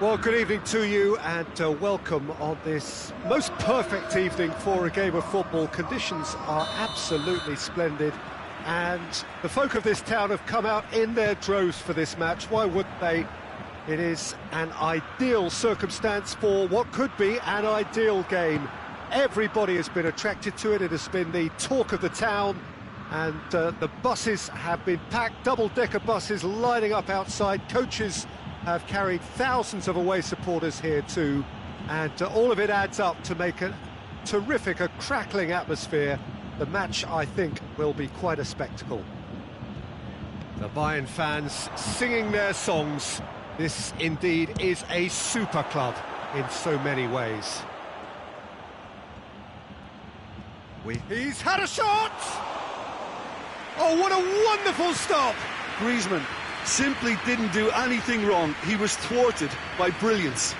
Well, good evening to you and welcome on this most perfect evening for a game of football. Conditions are absolutely splendid and the folk of this town have come out in their droves for this match. Why wouldn't they? It is an ideal circumstance for what could be an ideal game. Everybody has been attracted to it. It has been the talk of the town and the buses have been packed, double-decker buses lining up outside. Coaches have carried thousands of away supporters here too, and all of it adds up to make a terrific, a crackling atmosphere. The match, I think, will be quite a spectacle. The Bayern fans singing their songs. This indeed is a super club in so many ways. He's had a shot! Oh, what a wonderful stop! Griezmann simply didn't do anything wrong. He was thwarted by brilliance.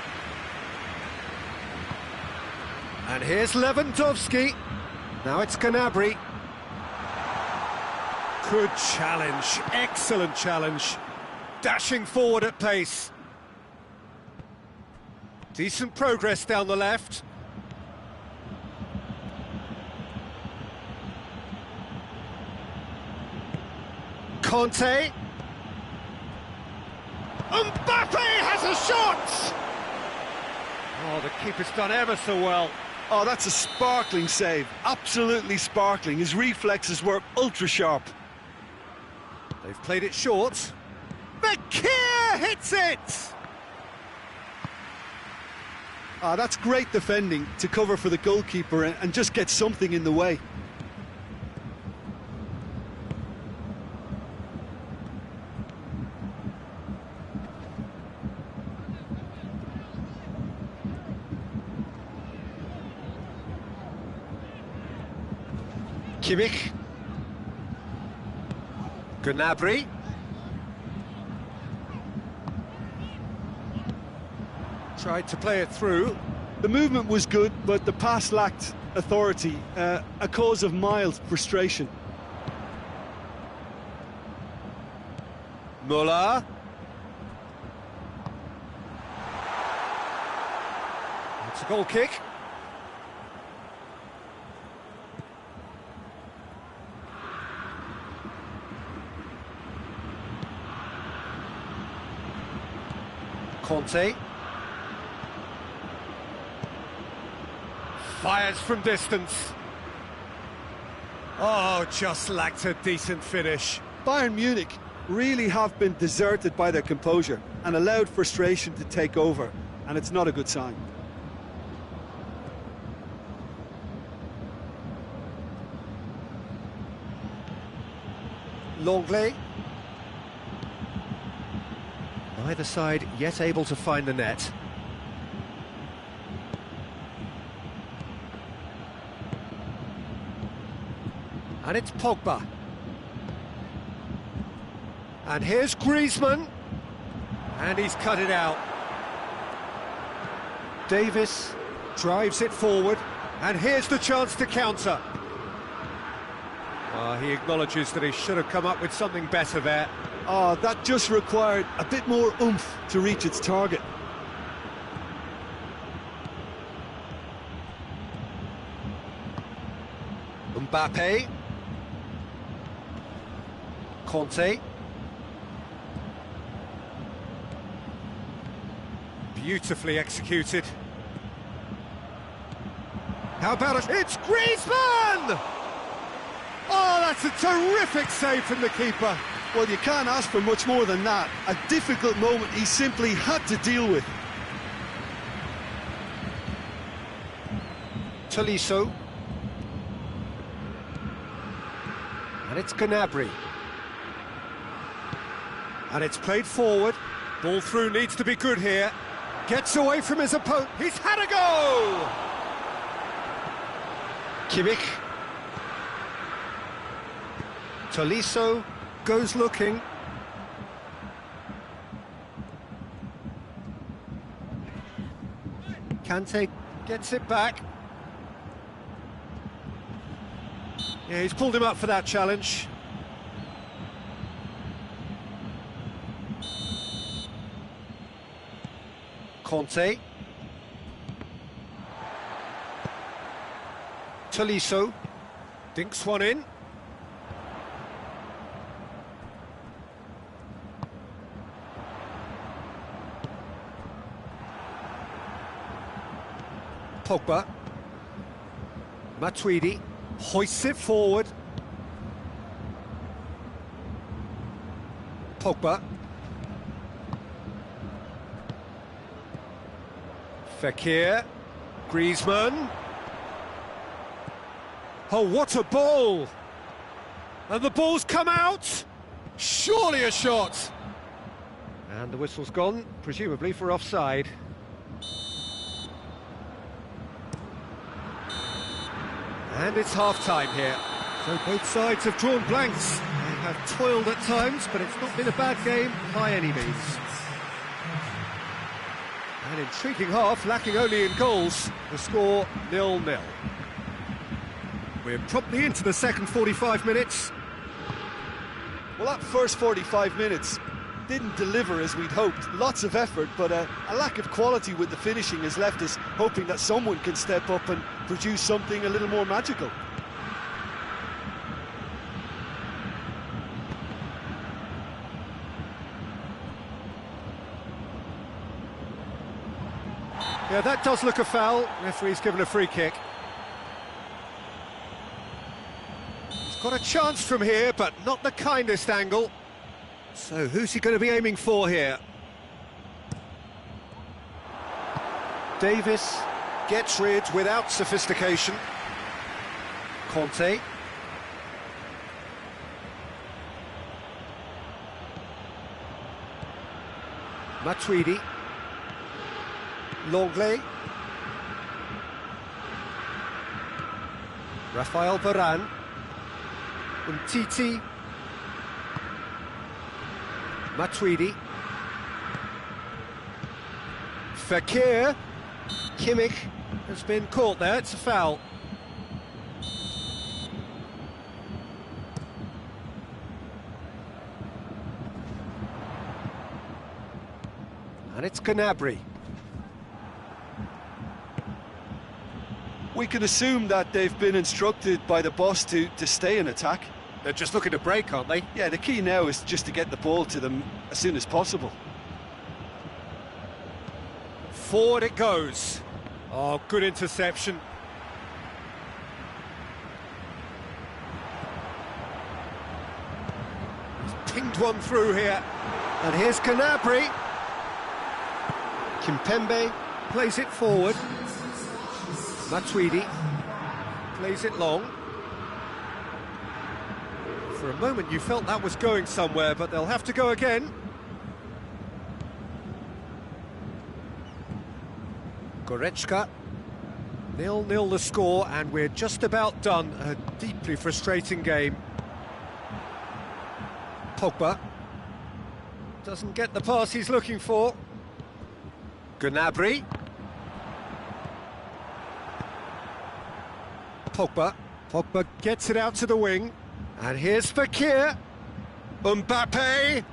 And here's Lewandowski. Now it's Gnabry. Good challenge, excellent challenge. Dashing forward at pace. Decent progress down the left. Conte. Mbappe has a shot! Oh, the keeper's done ever so well. Oh, that's a sparkling save. Absolutely sparkling. His reflexes were ultra sharp. They've played it short. Bakir hits it! That's great defending to cover for the goalkeeper and just get something in the way. Kimmich. Gnabry. Tried to play it through. The movement was good, but the pass lacked authority, a cause of mild frustration. Müller. It's a goal kick. Conte. Fires from distance. Oh, just lacked a decent finish. Bayern Munich really have been deserted by their composure and allowed frustration to take over, and it's not a good sign. Longley. Neither side yet able to find the net. And it's Pogba. And here's Griezmann. And he's cut it out. Davis drives it forward. And here's the chance to counter. He acknowledges that he should have come up with something better there. Oh, that just required a bit more oomph to reach its target. Mbappe. Conte. Beautifully executed. How about it? It's Griezmann! Oh, that's a terrific save from the keeper. Well, you can't ask for much more than that. A difficult moment he simply had to deal with. Tolisso. And it's Gnabry. And it's played forward. Ball through needs to be good here. Gets away from his opponent. He's had a go! Kimmich. Tolisso goes looking. Kante gets it back. Yeah, he's pulled him up for that challenge. Conte. Tolisso. Dinks one in. Pogba. Matuidi hoists it forward. Pogba. Fekir. Griezmann. Oh, what a ball! And the ball's come out! Surely a shot! And the whistle's gone, presumably for offside. And it's half-time here. So both sides have drawn blanks. They have toiled at times, but it's not been a bad game by any means. An intriguing half, lacking only in goals. The score 0-0. We're promptly into the second 45 minutes. Well, that first 45 minutes didn't deliver as we'd hoped. Lots of effort, but a lack of quality with the finishing has left us hoping that someone can step up and produce something a little more magical. Yeah, that does look a foul. Referee's given a free kick. Got a chance from here, but not the kindest angle. So who's he going to be aiming for here? Davis gets rid without sophistication. Conte. Matuidi. Longley. Rafael Varane. Titi. Matuidi. Fekir. Kimmich has been caught there, it's a foul. And it's Gnabry. We can assume that they've been instructed by the boss to stay in attack. They're just looking to break, aren't they? Yeah, the key now is just to get the ball to them as soon as possible. Forward it goes. Oh, good interception. He's pinged one through here. And here's Gnabry. Kimpembe plays it forward. Matuidi plays it long. For a moment you felt that was going somewhere, but they'll have to go again. Goretzka. 0-0 the score, and we're just about done. A deeply frustrating game. Pogba doesn't get the pass he's looking for. Gnabry. Pogba gets it out to the wing. And here's Fekir. Mbappe.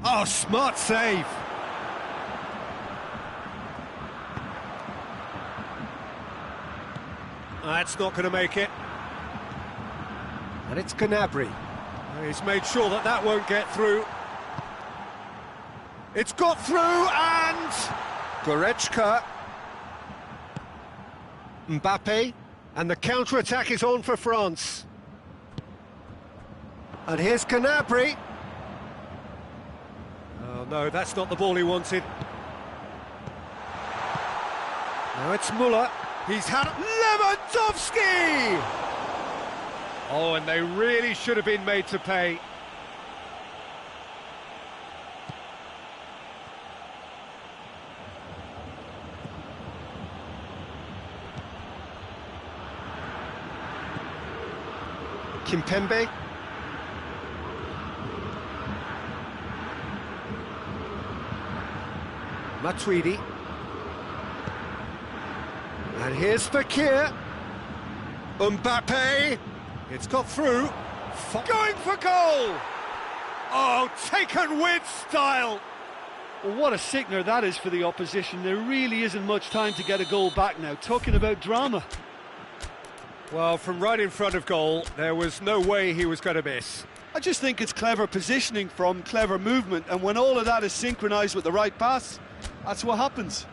Oh, smart save. That's not going to make it. And it's Gnabry. He's made sure that that won't get through. It's got through, and Goretzka. Mbappe, and the counter-attack is on for France. And here's Gnabry. Oh no, that's not the ball he wanted. Now it's Muller. He's had Lewandowski! Oh, and they really should have been made to pay. Kimpembe. Matuidi. And here's Fekir. Mbappe. It's got through. Going for goal! Oh, taken with style! Well, what a sickener that is for the opposition. There really isn't much time to get a goal back now. Talking about drama. Well, from right in front of goal, there was no way he was going to miss. I just think it's clever positioning from clever movement, and when all of that is synchronised with the right pass, that's what happens.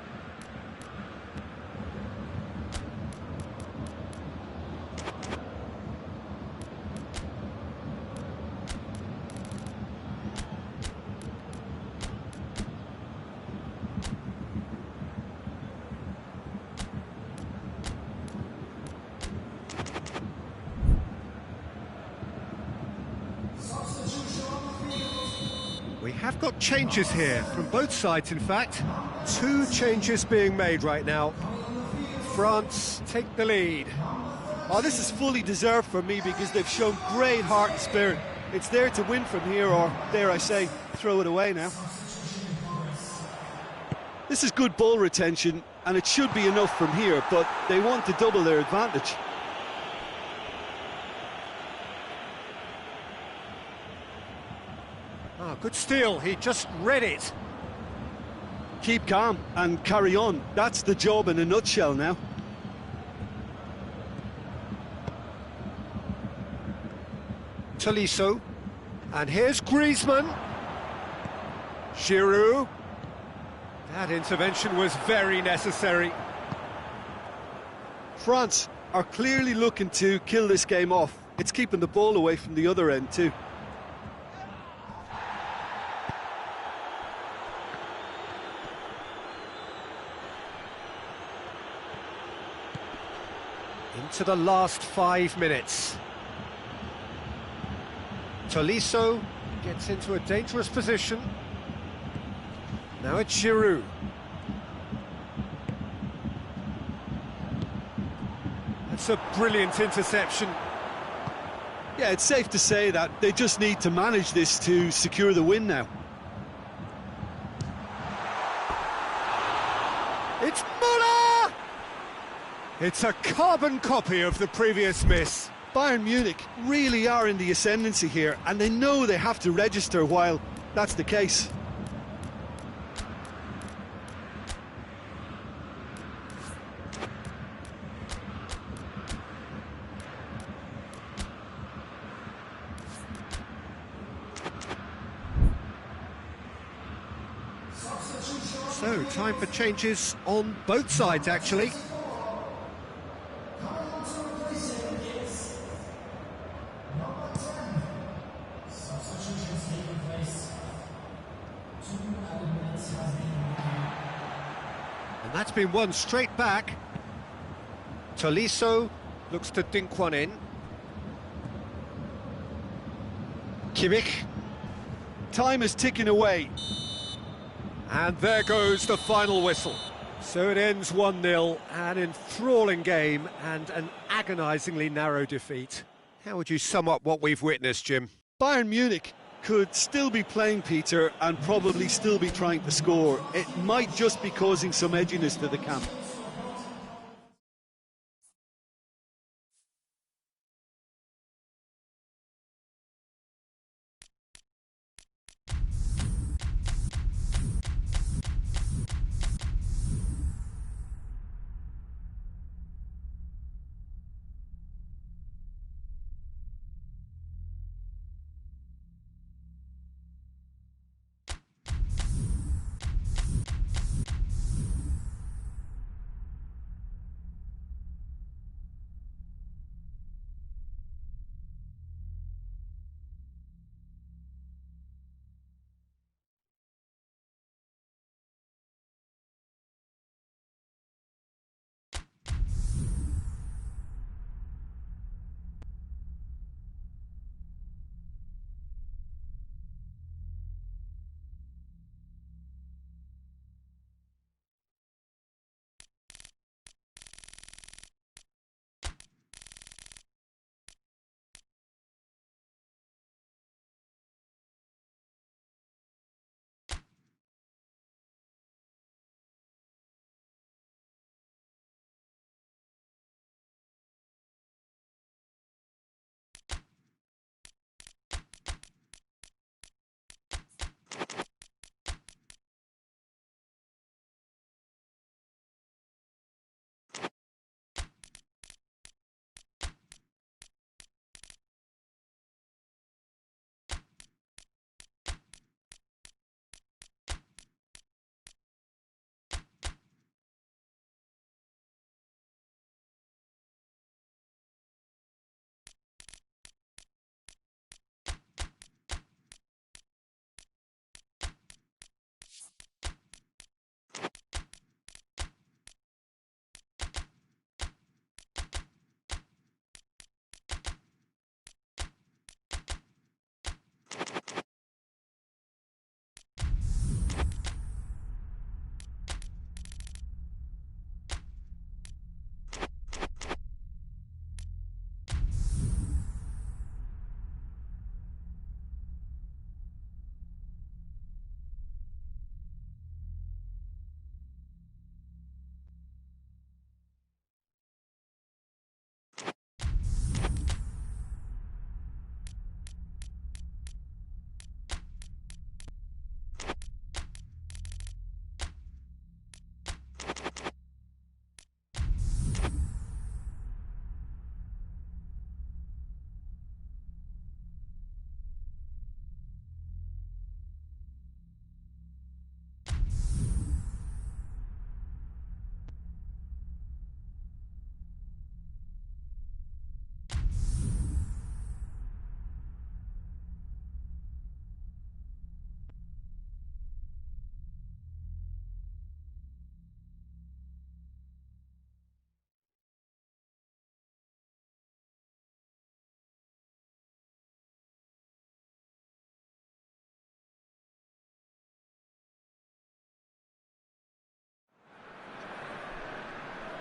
We have got changes here, from both sides in fact. 2 changes being made right now. France take the lead. Oh, this is fully deserved for me because they've shown great heart and spirit. It's there to win from here, or dare I say, throw it away now. This is good ball retention, and it should be enough from here, but they want to double their advantage. Ah, good steal, he just read it. Keep calm and carry on. That's the job in a nutshell now. Tolisso. And here's Griezmann. Giroud. That intervention was very necessary. France are clearly looking to kill this game off. It's keeping the ball away from the other end too. Into the last 5 minutes. Tolisso gets into a dangerous position. Now it's Giroud. That's a brilliant interception. Yeah, it's safe to say that they just need to manage this to secure the win now. It's Muller! It's a carbon copy of the previous miss. Bayern Munich really are in the ascendancy here, and they know they have to register while that's the case. So, time for changes on both sides, actually. And that's been one straight back. Tolisso looks to dink one in. Kimmich. Time is ticking away. And there goes the final whistle. So it ends 1-0, an enthralling game and an agonisingly narrow defeat. How would you sum up what we've witnessed, Jim? Bayern Munich could still be playing, Peter, and probably still be trying to score. It might just be causing some edginess to the camp.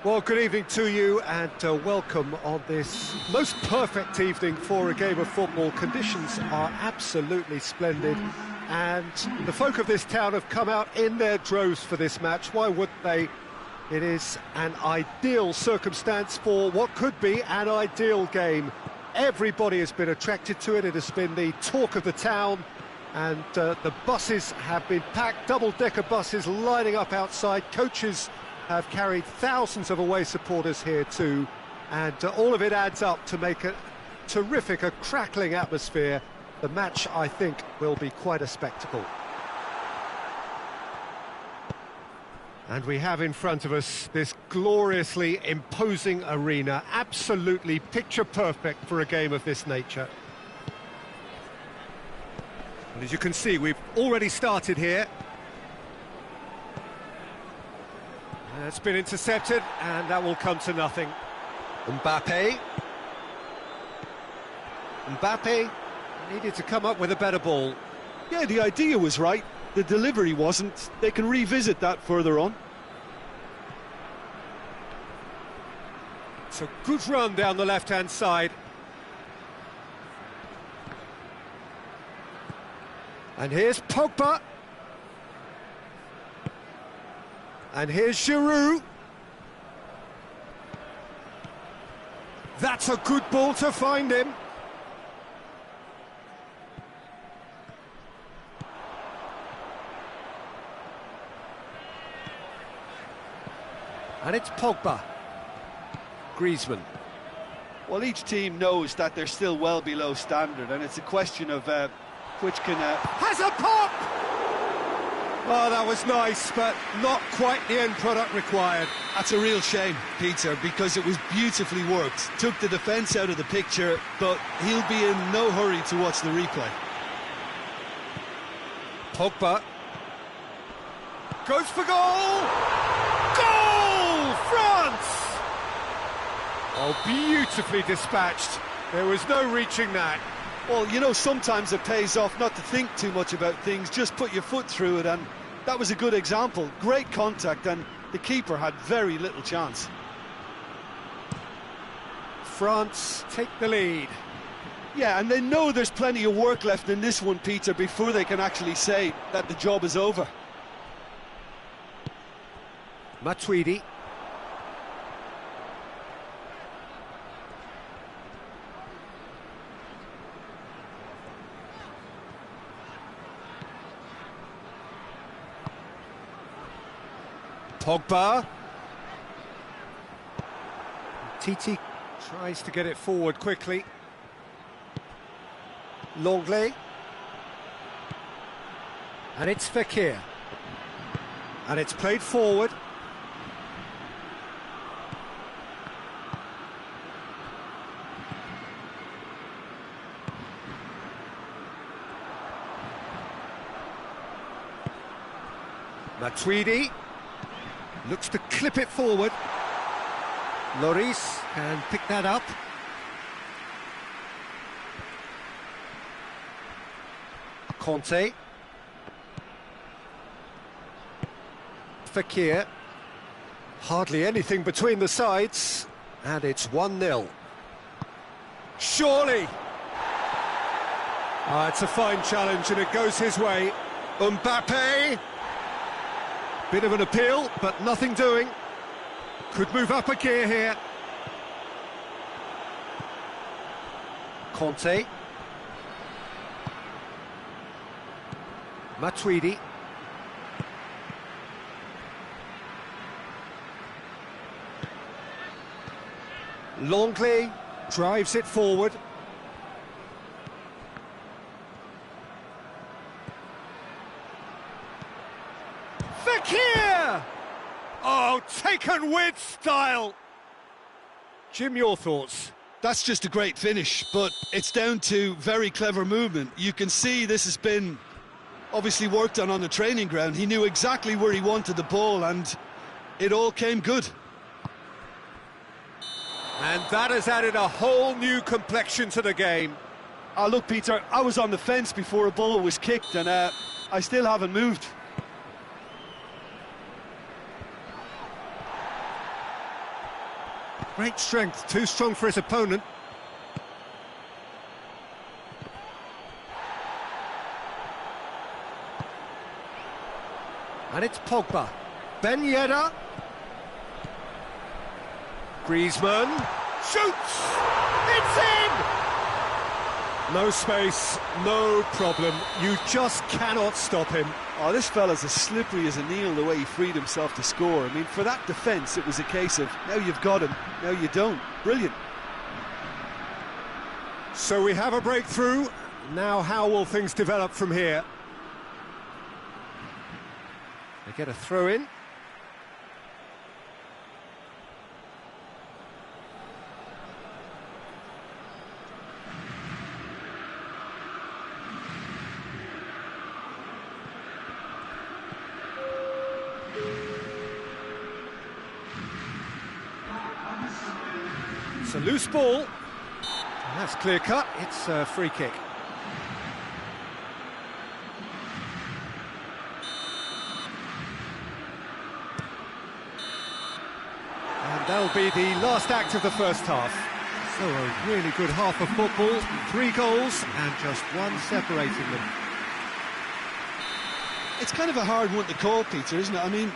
Well, good evening to you and welcome on this most perfect evening for a game of football. Conditions are absolutely splendid and the folk of this town have come out in their droves for this match. Why wouldn't they? It is an ideal circumstance for what could be an ideal game. Everybody has been attracted to it. It has been the talk of the town and the buses have been packed, double-decker buses lining up outside. Coaches have carried thousands of away supporters here too, and all of it adds up to make a terrific, a crackling atmosphere. The match, I think, will be quite a spectacle. And we have in front of us this gloriously imposing arena, absolutely picture perfect for a game of this nature. And as you can see, we've already started here. It's been intercepted, and that will come to nothing. Mbappe needed to come up with a better ball. Yeah, the idea was right, the delivery wasn't. They can revisit that further on. It's a good run down the left-hand side. And here's Pogba. And here's Giroud. That's a good ball to find him. And it's Pogba. Griezmann. Well, each team knows that they're still well below standard, and it's a question of which can... Has a pop! Oh, that was nice, but not quite the end product required. That's a real shame, Peter, because it was beautifully worked. Took the defence out of the picture, but he'll be in no hurry to watch the replay. Pogba goes for goal! Goal! France! Oh, beautifully dispatched. There was no reaching that. Well, you know, sometimes it pays off not to think too much about things, just put your foot through it, and that was a good example. Great contact, and the keeper had very little chance. France take the lead. Yeah, and they know there's plenty of work left in this one, Peter, before they can actually say that the job is over. Matuidi. Pogba. Titi tries to get it forward quickly. Longley. And it's Fekir. And it's played forward. Matuidi. Looks to clip it forward. Lloris can pick that up. Conte. Fekir. Hardly anything between the sides. And it's 1-0. Surely! It's a fine challenge and it goes his way. Mbappe! Bit of an appeal, but nothing doing. Could move up a gear here. Conte. Matuidi. Longley drives it forward. Fekir! Oh, taken with style. Jim, your thoughts? That's just a great finish, but it's down to very clever movement. You can see this has been obviously worked on the training ground. He knew exactly where he wanted the ball, and it all came good. And that has added a whole new complexion to the game. Look, Peter, I was on the fence before a ball was kicked, and I still haven't moved. Great strength, too strong for his opponent. And it's Pogba. Ben Yedder. Griezmann. Shoots! It's in! No space, no problem. You just cannot stop him. Oh, this fella's as slippery as a needle the way he freed himself to score. I mean, for that defence, it was a case of, now you've got him, now you don't. Brilliant. So we have a breakthrough. Now how will things develop from here? They get a throw in. It's a loose ball. And that's clear cut. It's a free kick. And that'll be the last act of the first half. So a really good half of football, 3 goals and just one separating them. It's kind of a hard one to call, Peter, isn't it? I mean,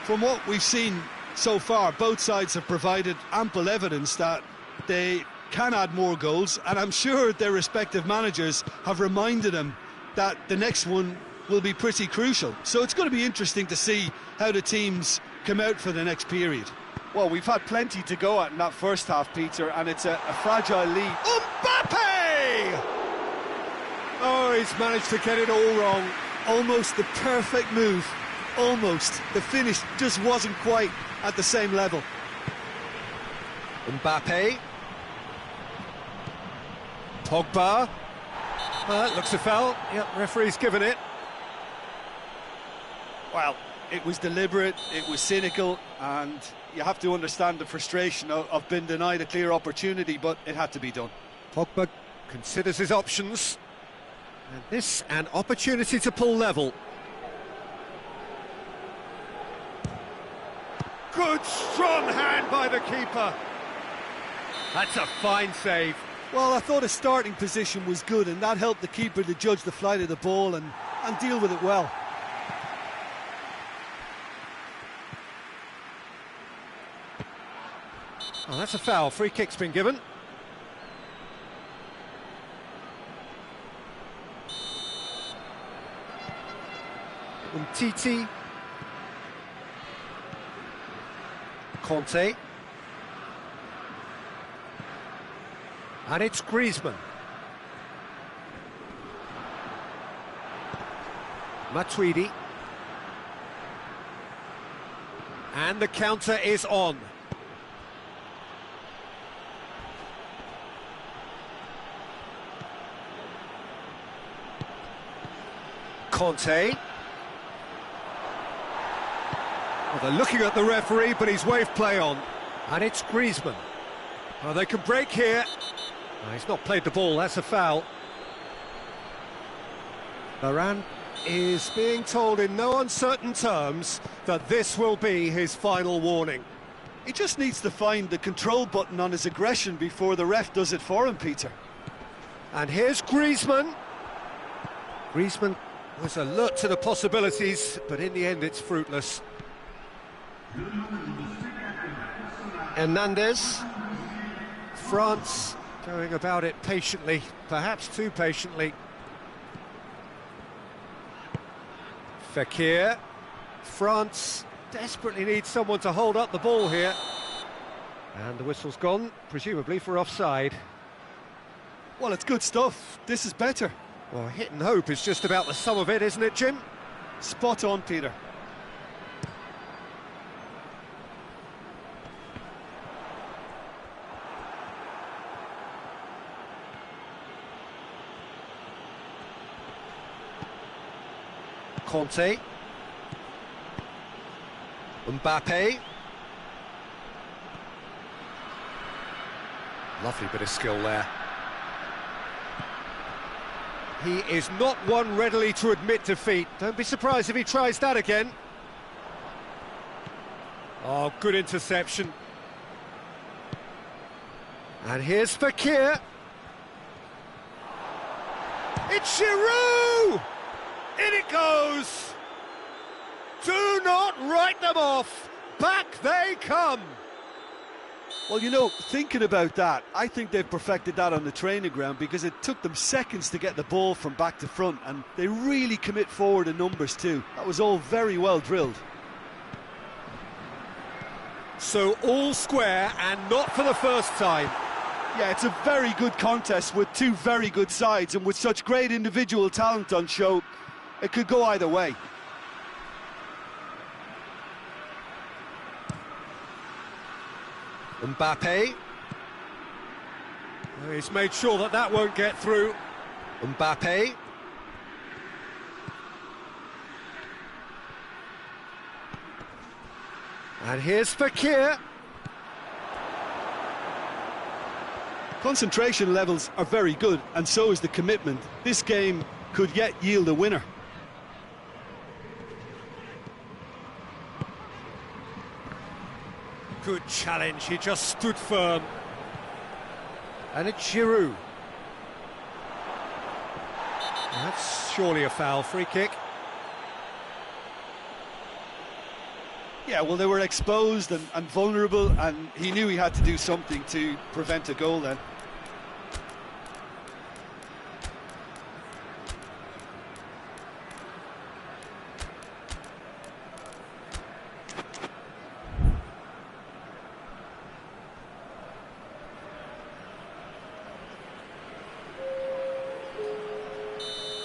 from what we've seen so far, both sides have provided ample evidence that they can add more goals, and I'm sure their respective managers have reminded them that the next one will be pretty crucial. So it's going to be interesting to see how the teams come out for the next period. Well, we've had plenty to go at in that first half, Peter, and it's a fragile lead. Mbappe! Oh, he's managed to get it all wrong. Almost the perfect move. Almost. The finish just wasn't quite at the same level. Mbappe. Pogba. Looks a foul. Yep, referee's given it. Well, it was deliberate, it was cynical, and you have to understand the frustration of being denied a clear opportunity, but it had to be done. Pogba considers his options. And this, an opportunity to pull level. Good, strong hand by the keeper. That's a fine save. Well, I thought his starting position was good, and that helped the keeper to judge the flight of the ball and deal with it well. Oh, that's a foul. Free kick's been given. Titi. Conte. And it's Griezmann. Matuidi. And the counter is on. Conte. Well, they're looking at the referee, but he's waved play on. And it's Griezmann. Oh, they can break here. Oh, he's not played the ball, that's a foul. Varane is being told in no uncertain terms that this will be his final warning. He just needs to find the control button on his aggression before the ref does it for him, Peter. And here's Griezmann. Griezmann was alert to the possibilities, but in the end it's fruitless. Hernandez. France going about it patiently, perhaps too patiently. Fekir. France desperately needs someone to hold up the ball here. And the whistle's gone, presumably for offside. Well, it's good stuff. This is better. Well, hit and hope is just about the sum of it, isn't it, Jim? Spot on, Peter. Conte. Mbappe. Lovely bit of skill there. He is not one readily to admit defeat. Don't be surprised if he tries that again. Oh, good interception. And here's Fakir. It's Giroud! In it goes! Do not write them off! Back they come! Well, you know, thinking about that, I think they've perfected that on the training ground because it took them seconds to get the ball from back to front, and they really commit forward in numbers too. That was all very well drilled. So all square, and not for the first time. Yeah, it's a very good contest with two very good sides, and with such great individual talent on show, it could go either way. Mbappe. He's made sure that that won't get through. Mbappe. And here's Fakir. Concentration levels are very good, and so is the commitment. This game could yet yield a winner. Good challenge, he just stood firm. And it's Giroud. That's surely a foul, free kick. Yeah, well, they were exposed and vulnerable, and he knew he had to do something to prevent a goal then.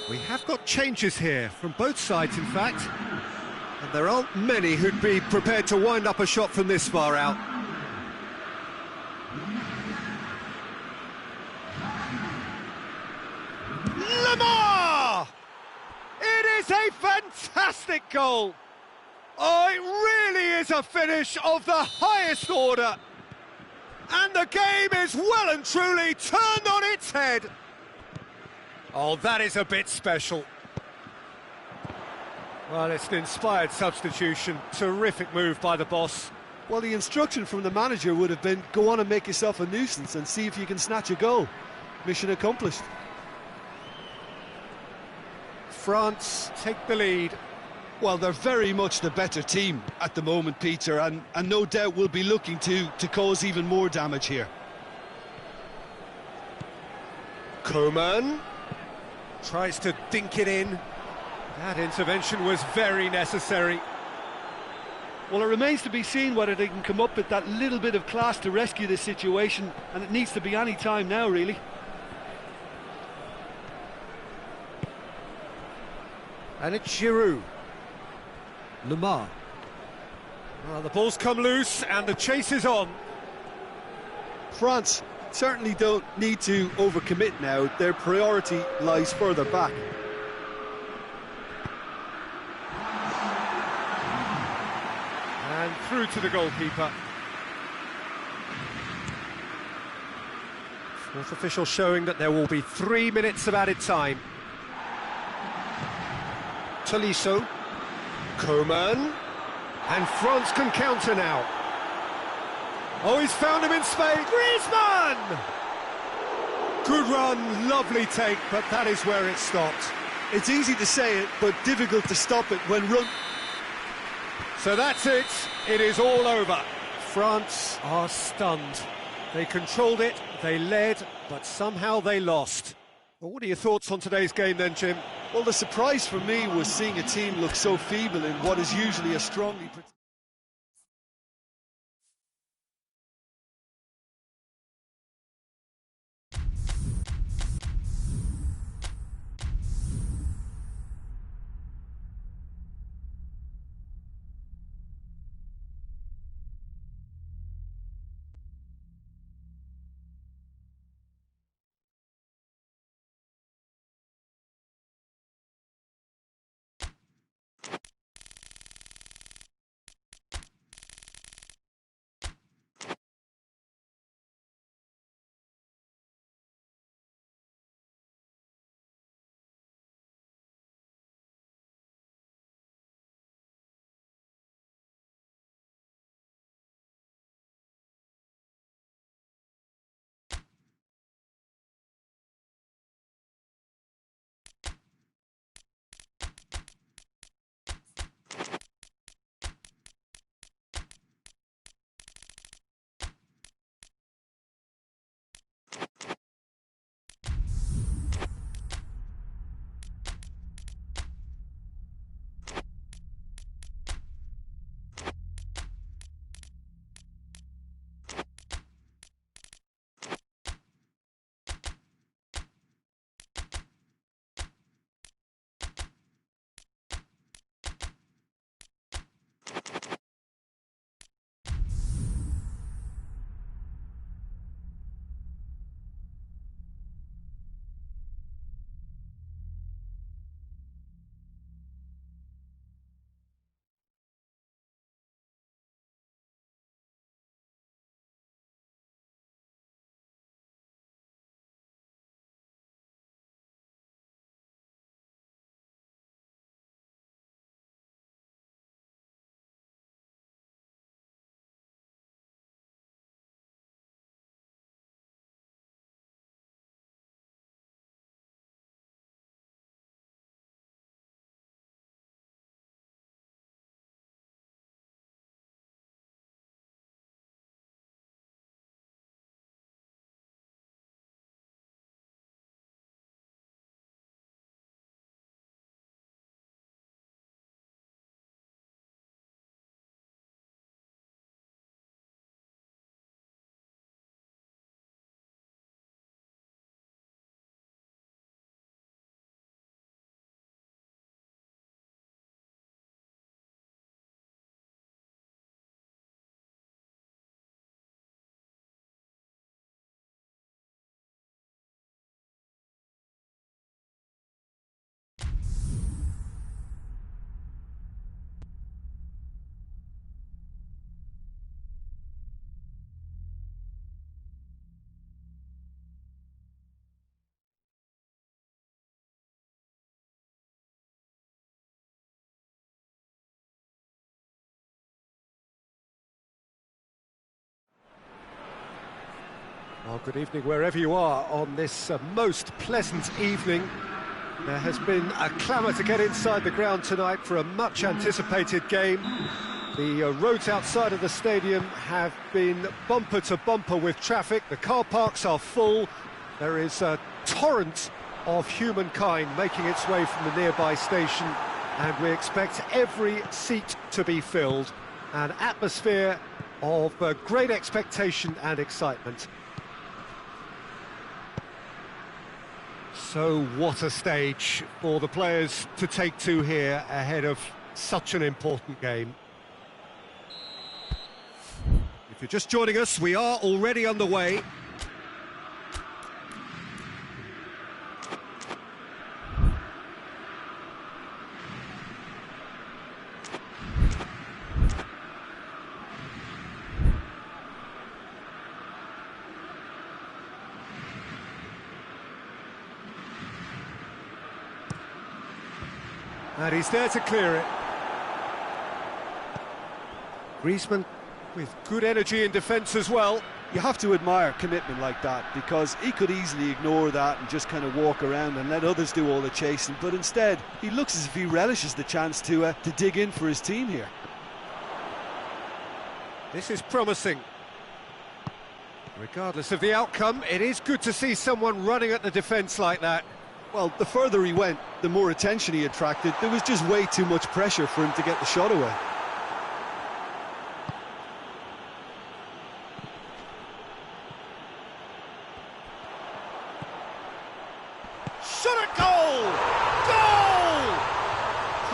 We have got changes here, from both sides in fact. And there aren't many who'd be prepared to wind up a shot from this far out. Lamar! It is a fantastic goal! Oh, it really is a finish of the highest order. And the game is well and truly turned on its head. Oh, that is a bit special. Well, it's an inspired substitution. Terrific move by the boss. Well, the instruction from the manager would have been, go on and make yourself a nuisance and see if you can snatch a goal. Mission accomplished. France take the lead. Well, they're very much the better team at the moment, Peter, and no doubt will be looking to cause even more damage here. Coman tries to dink it in. That intervention was very necessary. Well, it remains to be seen whether they can come up with that little bit of class to rescue this situation, and it needs to be any time now, really. And it's Giroud. Lamar. Well, the ball's come loose and the chase is on. France certainly don't need to overcommit now. Their priority lies further back. And through to the goalkeeper. Fourth official showing that there will be 3 minutes of added time. Tolisso. Coman. And France can counter now. Oh, he's found him in space. Griezmann! Good run, lovely take, but that is where it stopped. It's easy to say it, but difficult to stop it when run. So that's it. It is all over. France are stunned. They controlled it, they led, but somehow they lost. Well, what are your thoughts on today's game then, Jim? Well, the surprise for me was seeing a team look so feeble in what is usually a strongly... Well, good evening wherever you are on this most pleasant evening. There has been a clamour to get inside the ground tonight for a much-anticipated game. The roads outside of the stadium have been bumper to bumper with traffic. The car parks are full. There is a torrent of humankind making its way from the nearby station, and we expect every seat to be filled. An atmosphere of great expectation and excitement. So what a stage for the players to take to here ahead of such an important game. If you're just joining us, we are already underway. And he's there to clear it. Griezmann with good energy in defence as well. You have to admire commitment like that, because he could easily ignore that and just kind of walk around and let others do all the chasing, but instead he looks as if he relishes the chance to dig in for his team here. This is promising. Regardless of the outcome, it is good to see someone running at the defence like that. Well, the further he went, the more attention he attracted. There was just way too much pressure for him to get the shot away. Shot at goal!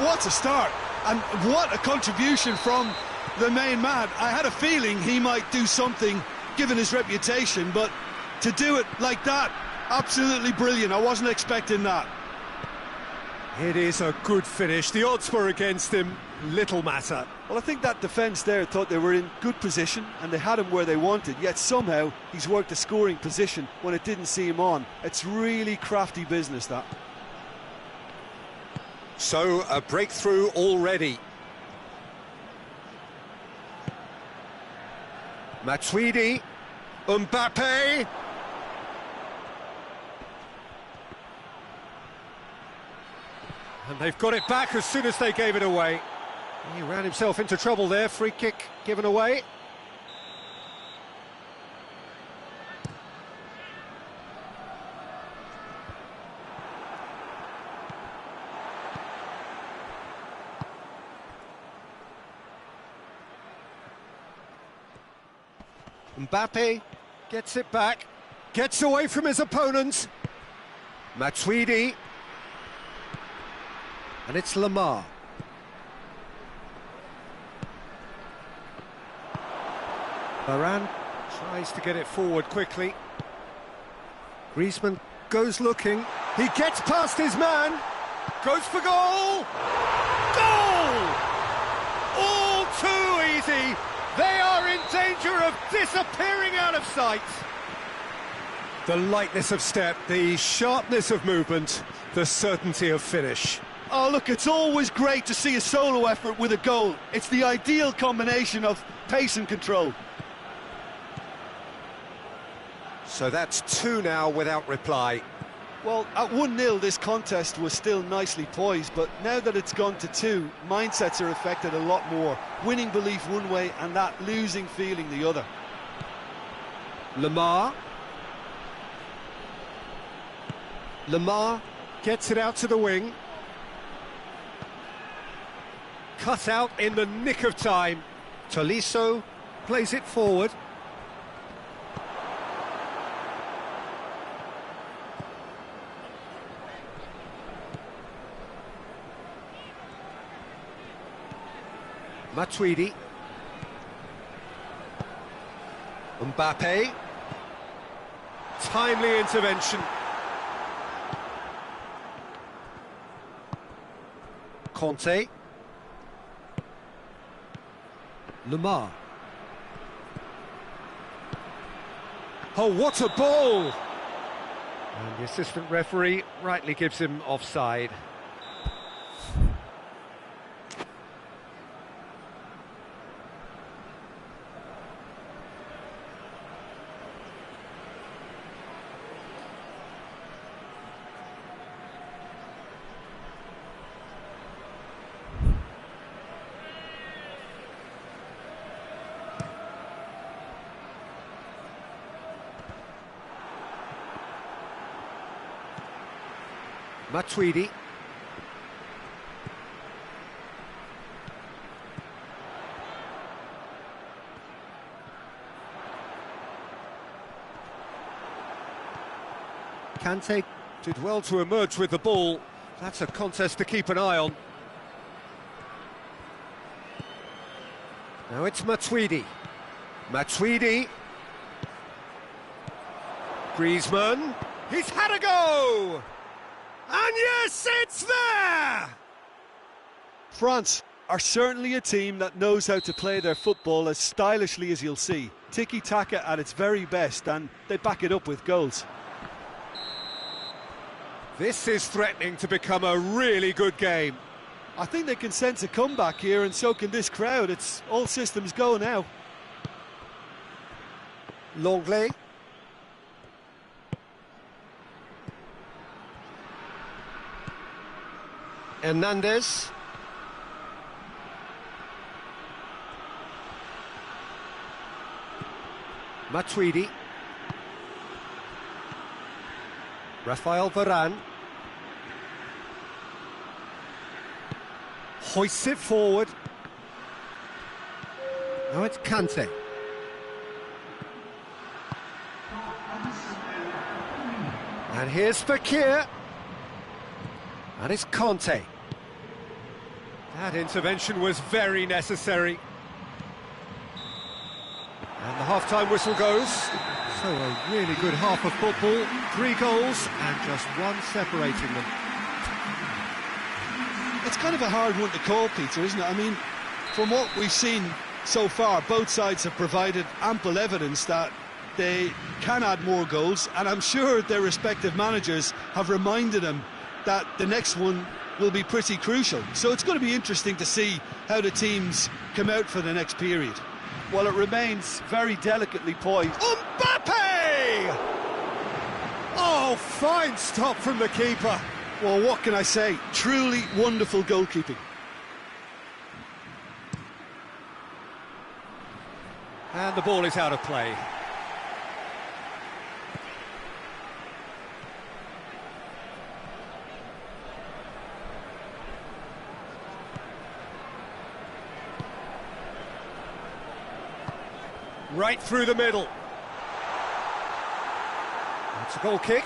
Goal! What a start, and what a contribution from the main man. I had a feeling he might do something given his reputation, but to do it like that, absolutely brilliant. I wasn't expecting that. It is a good finish. The odds were against him, little matter. Well, I think that defence there thought they were in good position and they had him where they wanted, yet somehow he's worked a scoring position when it didn't see him on. It's really crafty business, that. So, a breakthrough already. Matuidi, Mbappe. And they've got it back as soon as they gave it away. He ran himself into trouble there, free kick given away. Mbappe gets it back, gets away from his opponents. Matuidi. And it's Lamar. Varane tries to get it forward quickly. Griezmann goes looking. He gets past his man. Goes for goal. Goal! All too easy. They are in danger of disappearing out of sight. The lightness of step, the sharpness of movement, the certainty of finish. Oh, look, it's always great to see a solo effort with a goal. It's the ideal combination of pace and control. So that's 2 now without reply. Well, at 1-0 this contest was still nicely poised, but now that it's gone to 2, mindsets are affected a lot more. Winning belief one way and that losing feeling the other. Lamar. Lamar gets it out to the wing. Cut out in the nick of time. Tolisso plays it forward. Matuidi. Mbappe. Timely intervention. Conte. Lamar. Oh, what a ball! And the assistant referee rightly gives him offside. Matuidi. Kante did well to emerge with the ball. That's a contest to keep an eye on. Now it's Matuidi. Matuidi. Griezmann. He's had a go! And yes, it's there! France are certainly a team that knows how to play their football as stylishly as you'll see. Tiki-taka at its very best, and they back it up with goals. This is threatening to become a really good game. I think they can sense a comeback here, and so can this crowd. It's all systems go now. Longley. Hernandez. Matuidi. Rafael Varane. Hoists it forward. Now it's Kante. And here's Fakir. And it's Conte. That intervention was very necessary. And the half-time whistle goes. So a really good half of football. 3 goals and just one separating them. It's kind of a hard one to call, Peter, isn't it? I mean, from what we've seen so far, both sides have provided ample evidence that they can add more goals, and I'm sure their respective managers have reminded them that the next one will be pretty crucial. So it's going to be interesting to see how the teams come out for the next period. Well, it remains very delicately poised. Mbappe! Oh, fine stop from the keeper. Well, what can I say? Truly wonderful goalkeeping. And the ball is out of play. Right through the middle. That's a goal kick.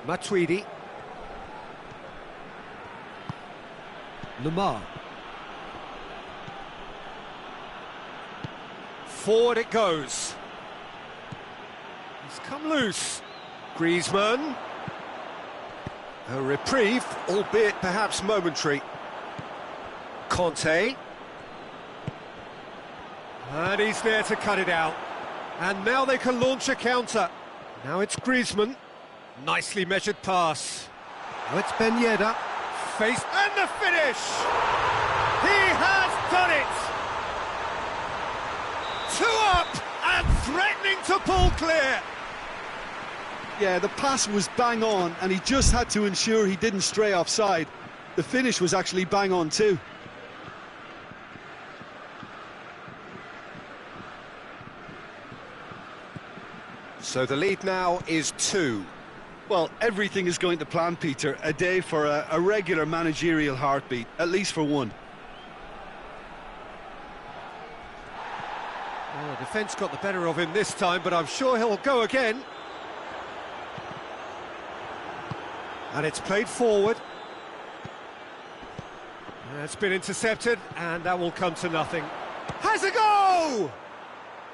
Matuidi. Lamar. Forward it goes. He's come loose. Griezmann. A reprieve, albeit perhaps momentary. Conte. And he's there to cut it out. And now they can launch a counter. Now it's Griezmann. Nicely measured pass. Now it's Ben Yedder. Face and the finish! He has done it! 2 up and threatening to pull clear. Yeah, the pass was bang on, and he just had to ensure he didn't stray offside. The finish was actually bang on too. So the lead now is 2. Well, everything is going to plan, Peter. A day for a regular managerial heartbeat, at least for one. Well, the defence got the better of him this time, but I'm sure he'll go again. And it's played forward. It's been intercepted, and that will come to nothing. Has a go!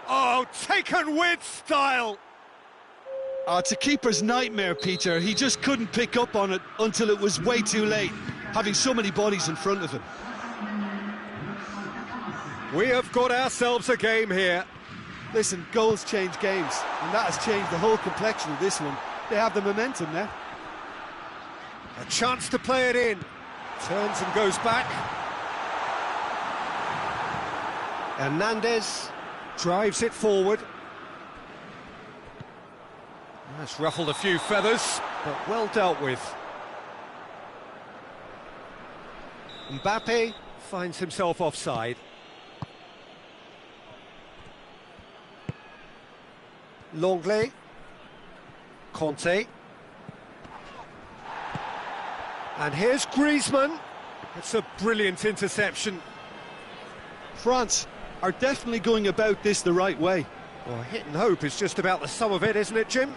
Oh, taken with style! It's a keeper's nightmare, Peter. He just couldn't pick up on it until it was way too late, having so many bodies in front of him. We have got ourselves a game here. Listen, goals change games, and that has changed the whole complexion of this one. They have the momentum now. A chance to play it in. Turns and goes back. Hernandez drives it forward. That's ruffled a few feathers, but well dealt with. Mbappe finds himself offside. Longley. Conte. And here's Griezmann. It's a brilliant interception. France are definitely going about this the right way. Well, hit and hope is just about the sum of it, isn't it, Jim?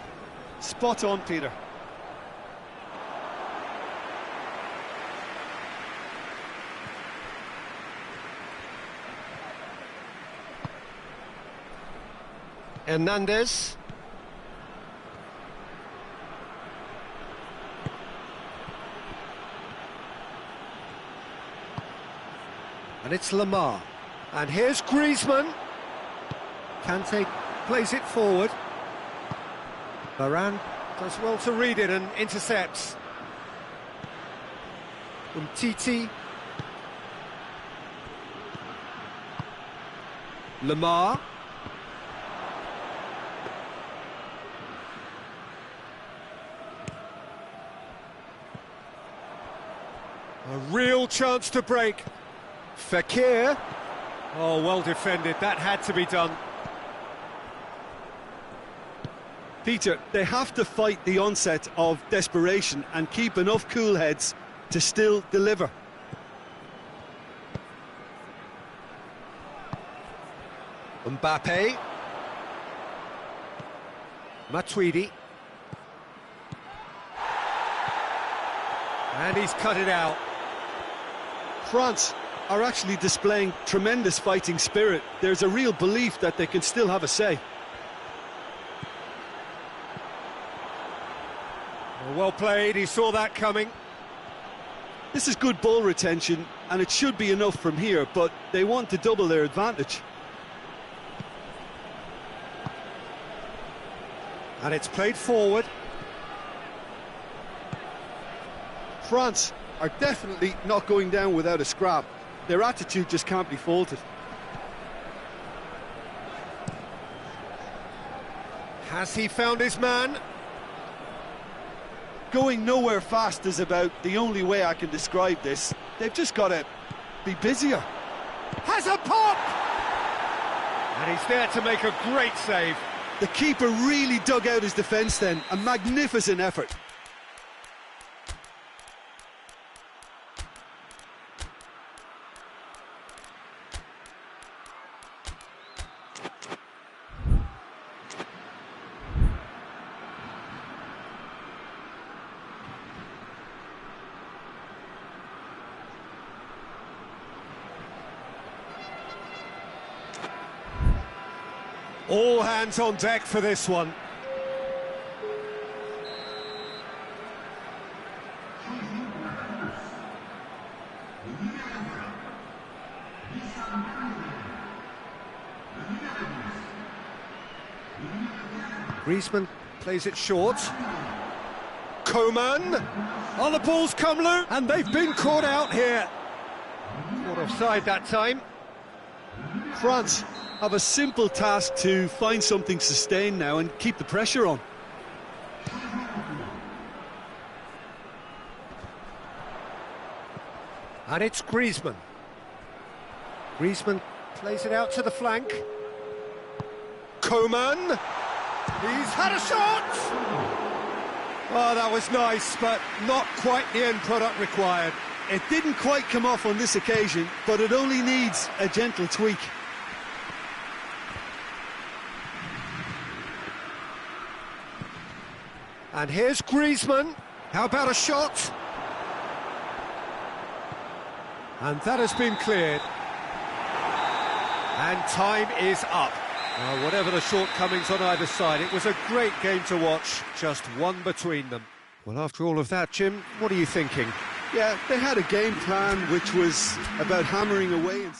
Spot on, Peter. Hernandez. And it's Lamar. And here's Griezmann. Kante plays it forward. Varane does well to read it and intercepts. Umtiti. Lamar. A real chance to break. Fekir. Oh, well defended. That had to be done. Peter, they have to fight the onset of desperation and keep enough cool heads to still deliver. Mbappe. Matuidi. And he's cut it out. France are actually displaying tremendous fighting spirit. There's a real belief that they can still have a say. Well played, he saw that coming. This is good ball retention, and it should be enough from here, but they want to double their advantage. And it's played forward. France are definitely not going down without a scrap. Their attitude just can't be faulted. Has he found his man? Going nowhere fast is about the only way I can describe this. They've just got to be busier. Has a pop! And he's there to make a great save. The keeper really dug out his defence then. A magnificent effort. All hands on deck for this one. Griezmann plays it short. Coman. Oh, the ball's come loose, and they've been caught out here. Caught offside that time. France have a simple task to find something sustained now and keep the pressure on. And it's Griezmann. Griezmann plays it out to the flank. Coman. He's had a shot! Oh, that was nice, but not quite the end product required. It didn't quite come off on this occasion, but it only needs a gentle tweak. And here's Griezmann. How about a shot? And that has been cleared. And time is up. Well, whatever the shortcomings on either side, it was a great game to watch, just one between them. Well, after all of that, Jim, what are you thinking? Yeah, they had a game plan which was about hammering away and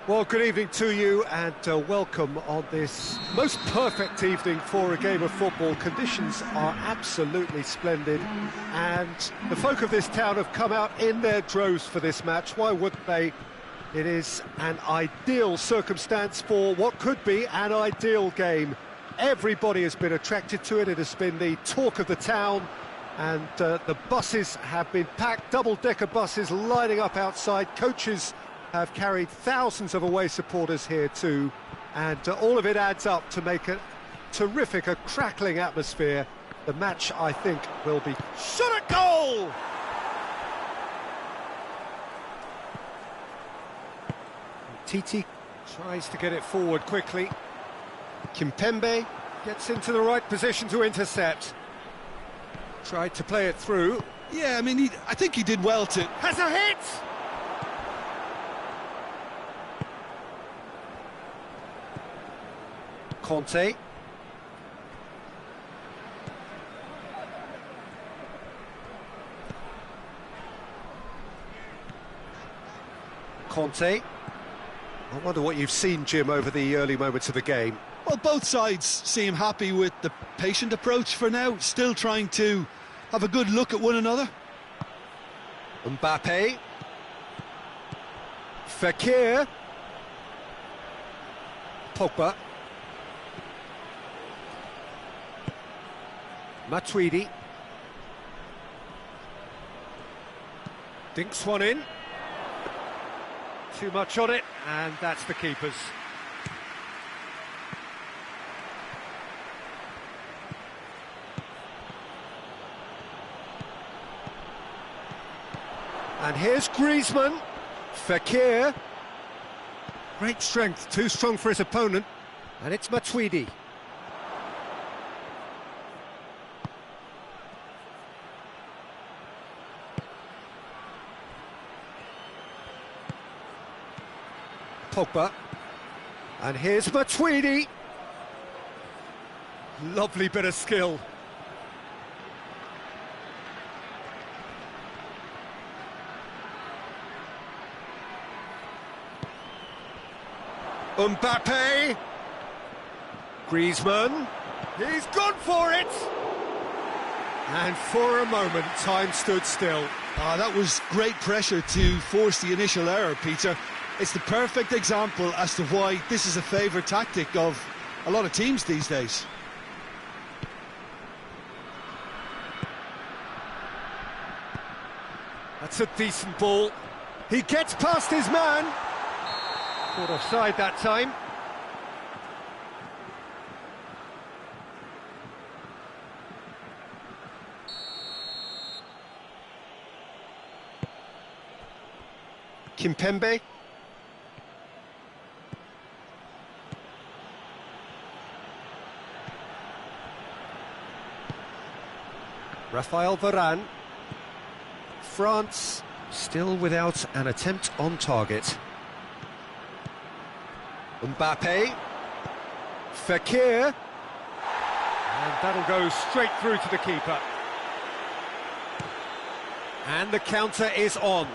Well, good evening to you and welcome on this most perfect evening for a game of football. Conditions are absolutely splendid and the folk of this town have come out in their droves for this match. Why wouldn't they? It is an ideal circumstance for what could be an ideal game. Everybody has been attracted to it. It has been the talk of the town and the buses have been packed, double-decker buses lining up outside. Coaches have carried thousands of away supporters here too, and all of it adds up to make a terrific, a crackling atmosphere. The match, I think, will be shot at goal! Titi tries to get it forward quickly. Kimpembe gets into the right position to intercept. Tried to play it through. Yeah, I mean, I think he did well to... Has a hit! Conte. Conte. I wonder what you've seen, Jim, over the early moments of the game. Well, both sides seem happy with the patient approach for now, still trying to have a good look at one another. Mbappe. Fekir. Pogba. Matuidi. Dinks one in. Too much on it, and that's the keeper's. And here's Griezmann. Fekir. Great strength, too strong for his opponent. And it's Matuidi. Pogba. And here's Matuidi. Lovely bit of skill. Mbappe. Griezmann. He's gone for it. And for a moment, time stood still. That was great pressure to force the initial error, Peter. It's the perfect example as to why this is a favourite tactic of a lot of teams these days. That's a decent ball. He gets past his man. Caught offside that time. Kimpembe. Rafael Varane. France still without an attempt on target. Mbappe. Fekir. And that'll go straight through to the keeper. And the counter is on.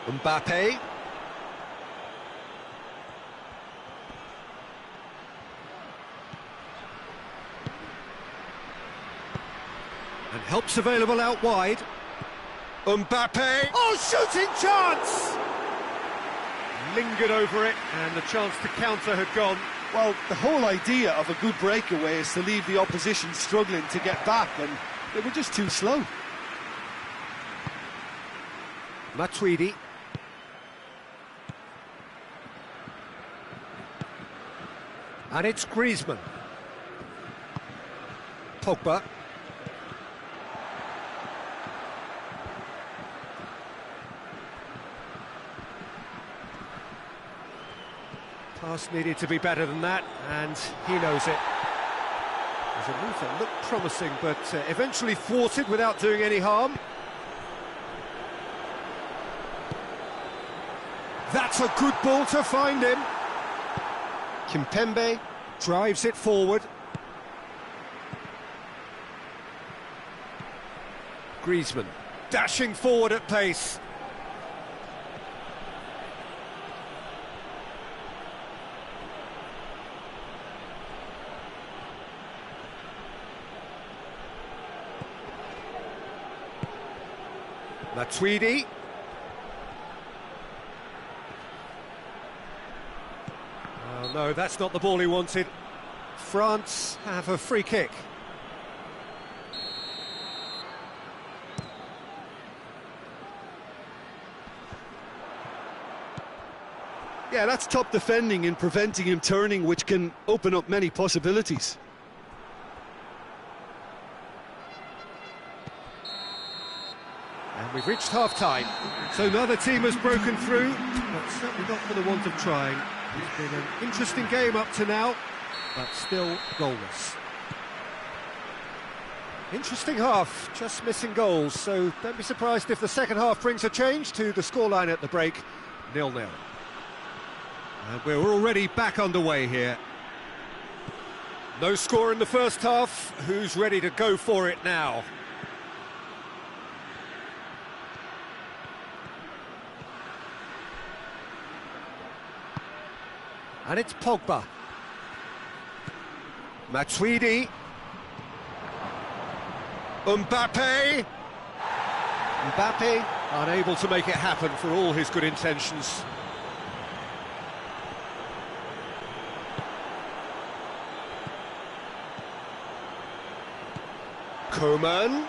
Mbappe. And help's available out wide. Mbappe. Oh, shooting chance! Lingered over it, and the chance to counter had gone. Well, the whole idea of a good breakaway is to leave the opposition struggling to get back, and they were just too slow. Matuidi. And it's Griezmann. Pogba. Pass needed to be better than that, and he knows it. There's a move that looked promising, but eventually thwarted without doing any harm. That's a good ball to find him. Kimpembe drives it forward. Griezmann dashing forward at pace. Matuidi. Oh, no, that's not the ball he wanted. France have a free kick. Yeah, that's top defending in preventing him turning, which can open up many possibilities. And we've reached half-time. So neither team has broken through, but certainly not for the want of trying. It's been an interesting game up to now, but still goalless. Interesting half, just missing goals, so don't be surprised if the second half brings a change to the scoreline at the break, 0-0. And we're already back underway here. No score in the first half, who's ready to go for it now? And it's Pogba. Matuidi. Mbappe. Mbappe unable to make it happen for all his good intentions. Coman.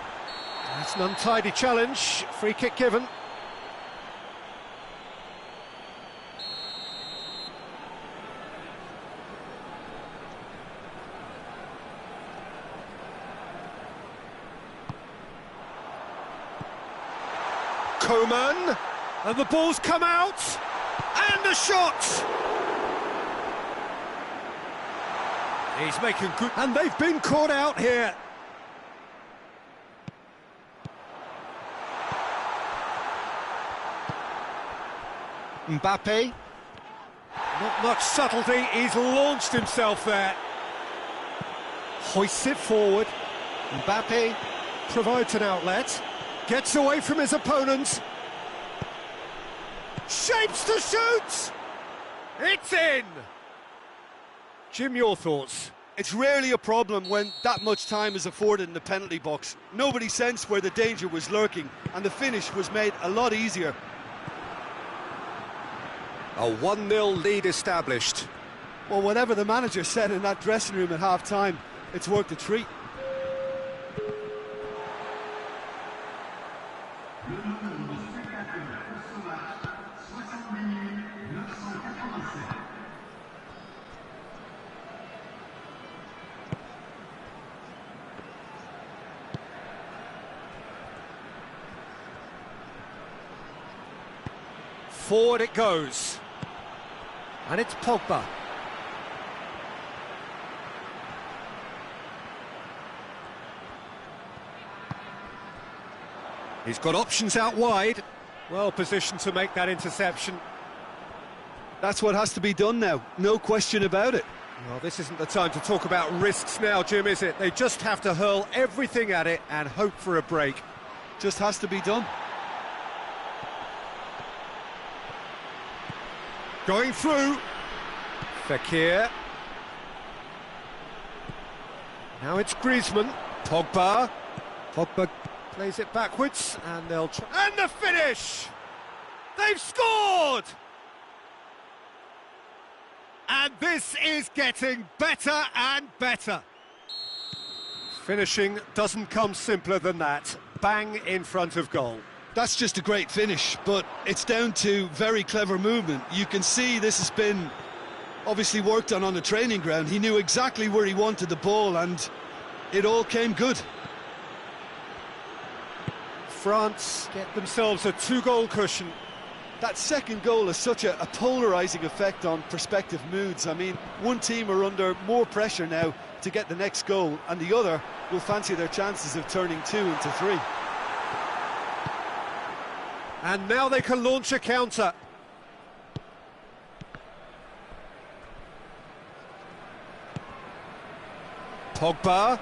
That's an untidy challenge. Free kick given. Coman, and the ball's come out, and a shot! He's making good, and they've been caught out here. Mbappe, not much subtlety, he's launched himself there. Hoists it forward, Mbappe provides an outlet. Gets away from his opponent. Shapes to shoot! It's in! Jim, your thoughts? It's rarely a problem when that much time is afforded in the penalty box. Nobody sensed where the danger was lurking, and the finish was made a lot easier. A 1-0 lead established. Well, whatever the manager said in that dressing room at half-time, it's worked a treat. Forward it goes. And it's Pogba. He's got options out wide. Well positioned to make that interception. That's what has to be done now, no question about it. Well, this isn't the time to talk about risks now, Jim, is it? They just have to hurl everything at it and hope for a break. Just has to be done. Going through. Fekir. Now it's Griezmann. Pogba. Pogba plays it backwards, and they'll try. And the finish! They've scored! And this is getting better and better. Finishing doesn't come simpler than that. Bang in front of goal. That's just a great finish, but it's down to very clever movement. You can see this has been obviously worked on the training ground. He knew exactly where he wanted the ball, and it all came good. France get themselves a 2-goal cushion. That second goal has such a polarising effect on prospective moods. I mean, one team are under more pressure now to get the next goal, and the other will fancy their chances of turning 2 into 3. And now they can launch a counter. Pogba,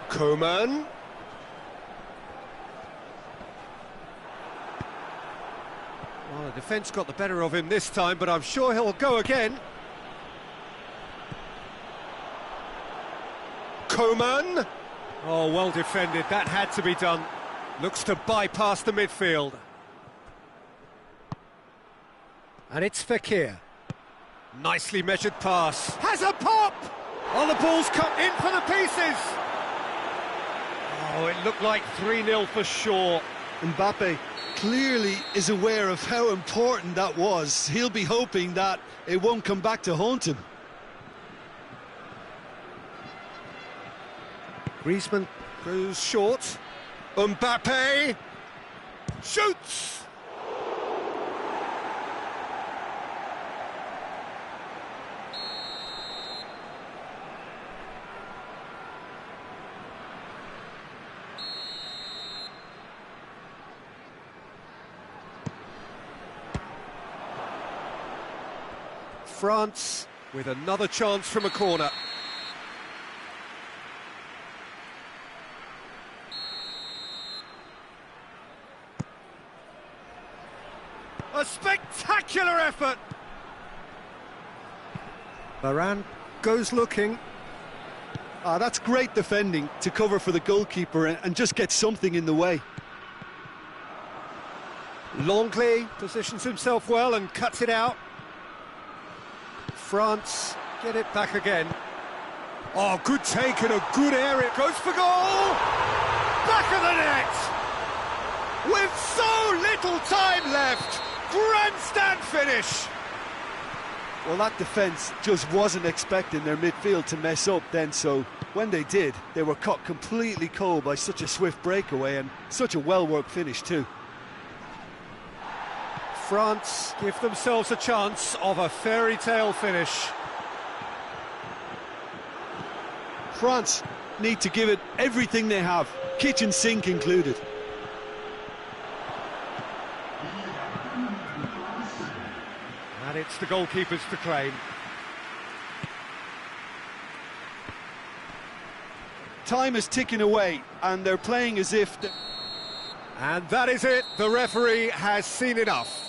Coman. Well, the defence got the better of him this time, but I'm sure he'll go again. Coman. Oh, well defended, that had to be done. Looks to bypass the midfield. And it's Fekir. Nicely measured pass. Has a pop! Oh, the ball's cut in for the pieces! Oh, it looked like 3-0 for sure. Mbappe clearly is aware of how important that was. He'll be hoping that it won't come back to haunt him. Griezmann goes short. Mbappe shoots! France with another chance from a corner. A spectacular effort! Varane goes looking. That's great defending to cover for the goalkeeper and just get something in the way. Longley positions himself well and cuts it out. France get it back again. Oh, good take and a good area. Goes for goal! Back of the net! With so little time left! Grandstand finish! Well, that defence just wasn't expecting their midfield to mess up then, so when they did, they were caught completely cold by such a swift breakaway and such a well-worked finish too. France give themselves a chance of a fairy tale finish. France need to give it everything they have, kitchen sink included. And it's the goalkeepers to claim. Time is ticking away and they're playing as if... And that is it, the referee has seen enough.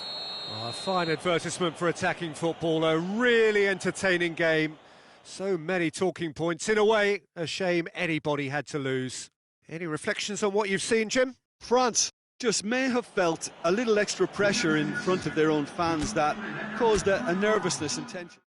A fine advertisement for attacking football, a really entertaining game. So many talking points. In a way, a shame anybody had to lose. Any reflections on what you've seen, Jim? France just may have felt a little extra pressure in front of their own fans that caused a nervousness and tension.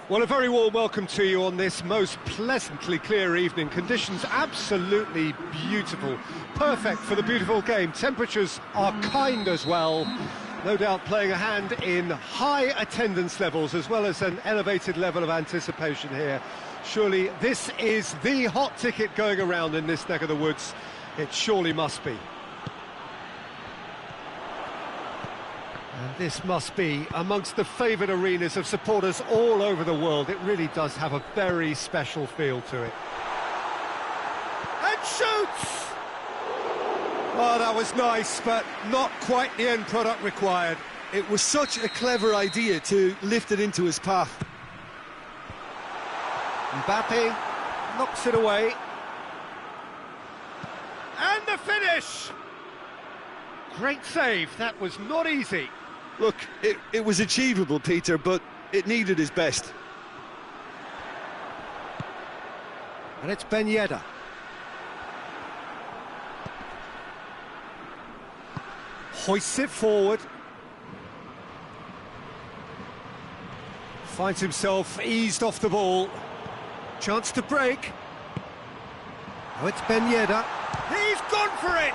Well, a very warm welcome to you on this most pleasantly clear evening. Conditions absolutely beautiful, perfect for the beautiful game. Temperatures are kind as well, no doubt playing a hand in high attendance levels as well as an elevated level of anticipation here. Surely this is the hot ticket going around in this neck of the woods. It surely must be. And this must be amongst the favoured arenas of supporters all over the world. It really does have a very special feel to it. And shoots! Oh, that was nice, but not quite the end product required. It was such a clever idea to lift it into his path. Mbappe knocks it away. And the finish! Great save, that was not easy. Look, it was achievable, Peter, but it needed his best. And it's Ben Yedder. Hoists it forward. Finds himself eased off the ball. Chance to break. Oh, it's Ben Yedder. He's gone for it!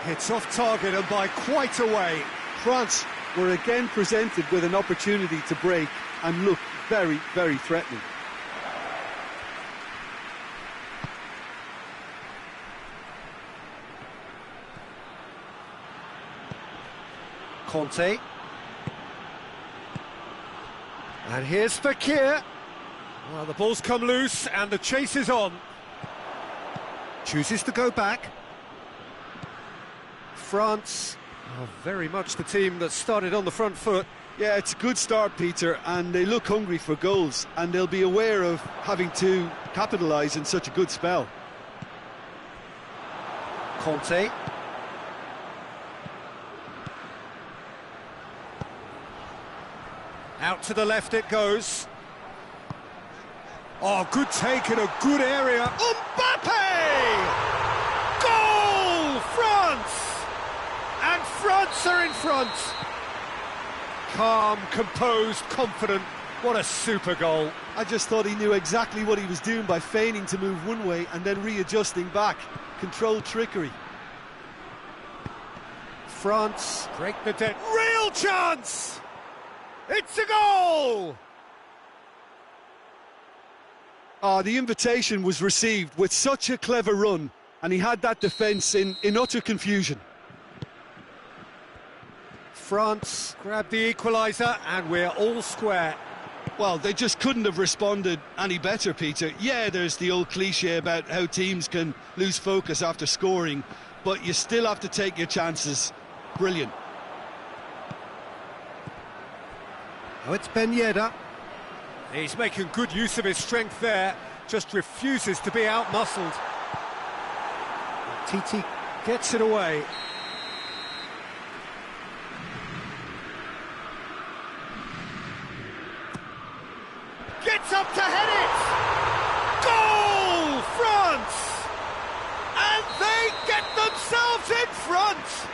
Hits off target and by quite a way. France were again presented with an opportunity to break and look very, very threatening. Conte. And here's Fekir. Well, the ball's come loose and the chase is on. Chooses to go back. France are very much the team that started on the front foot. Yeah, it's a good start, Peter, and they look hungry for goals, and they'll be aware of having to capitalise in such a good spell. Conte. Out to the left it goes. Oh, good take in a good area. Mbappe! Goal! France! And France are in front. Calm, composed, confident. What a super goal. I just thought he knew exactly what he was doing by feigning to move one way and then readjusting back. Controlled trickery. France break the dead. Real chance! It's a goal! Oh, the invitation was received with such a clever run, and he had that defence in utter confusion. France grab the equaliser and we're all square. Well, they just couldn't have responded any better, Peter. Yeah, there's the old cliche about how teams can lose focus after scoring, but you still have to take your chances. Brilliant. Oh, it's Ben Yedder. He's making good use of his strength there, just refuses to be out-muscled. Titi gets it away. Gets up to head it! Goal! France! And they get themselves in front!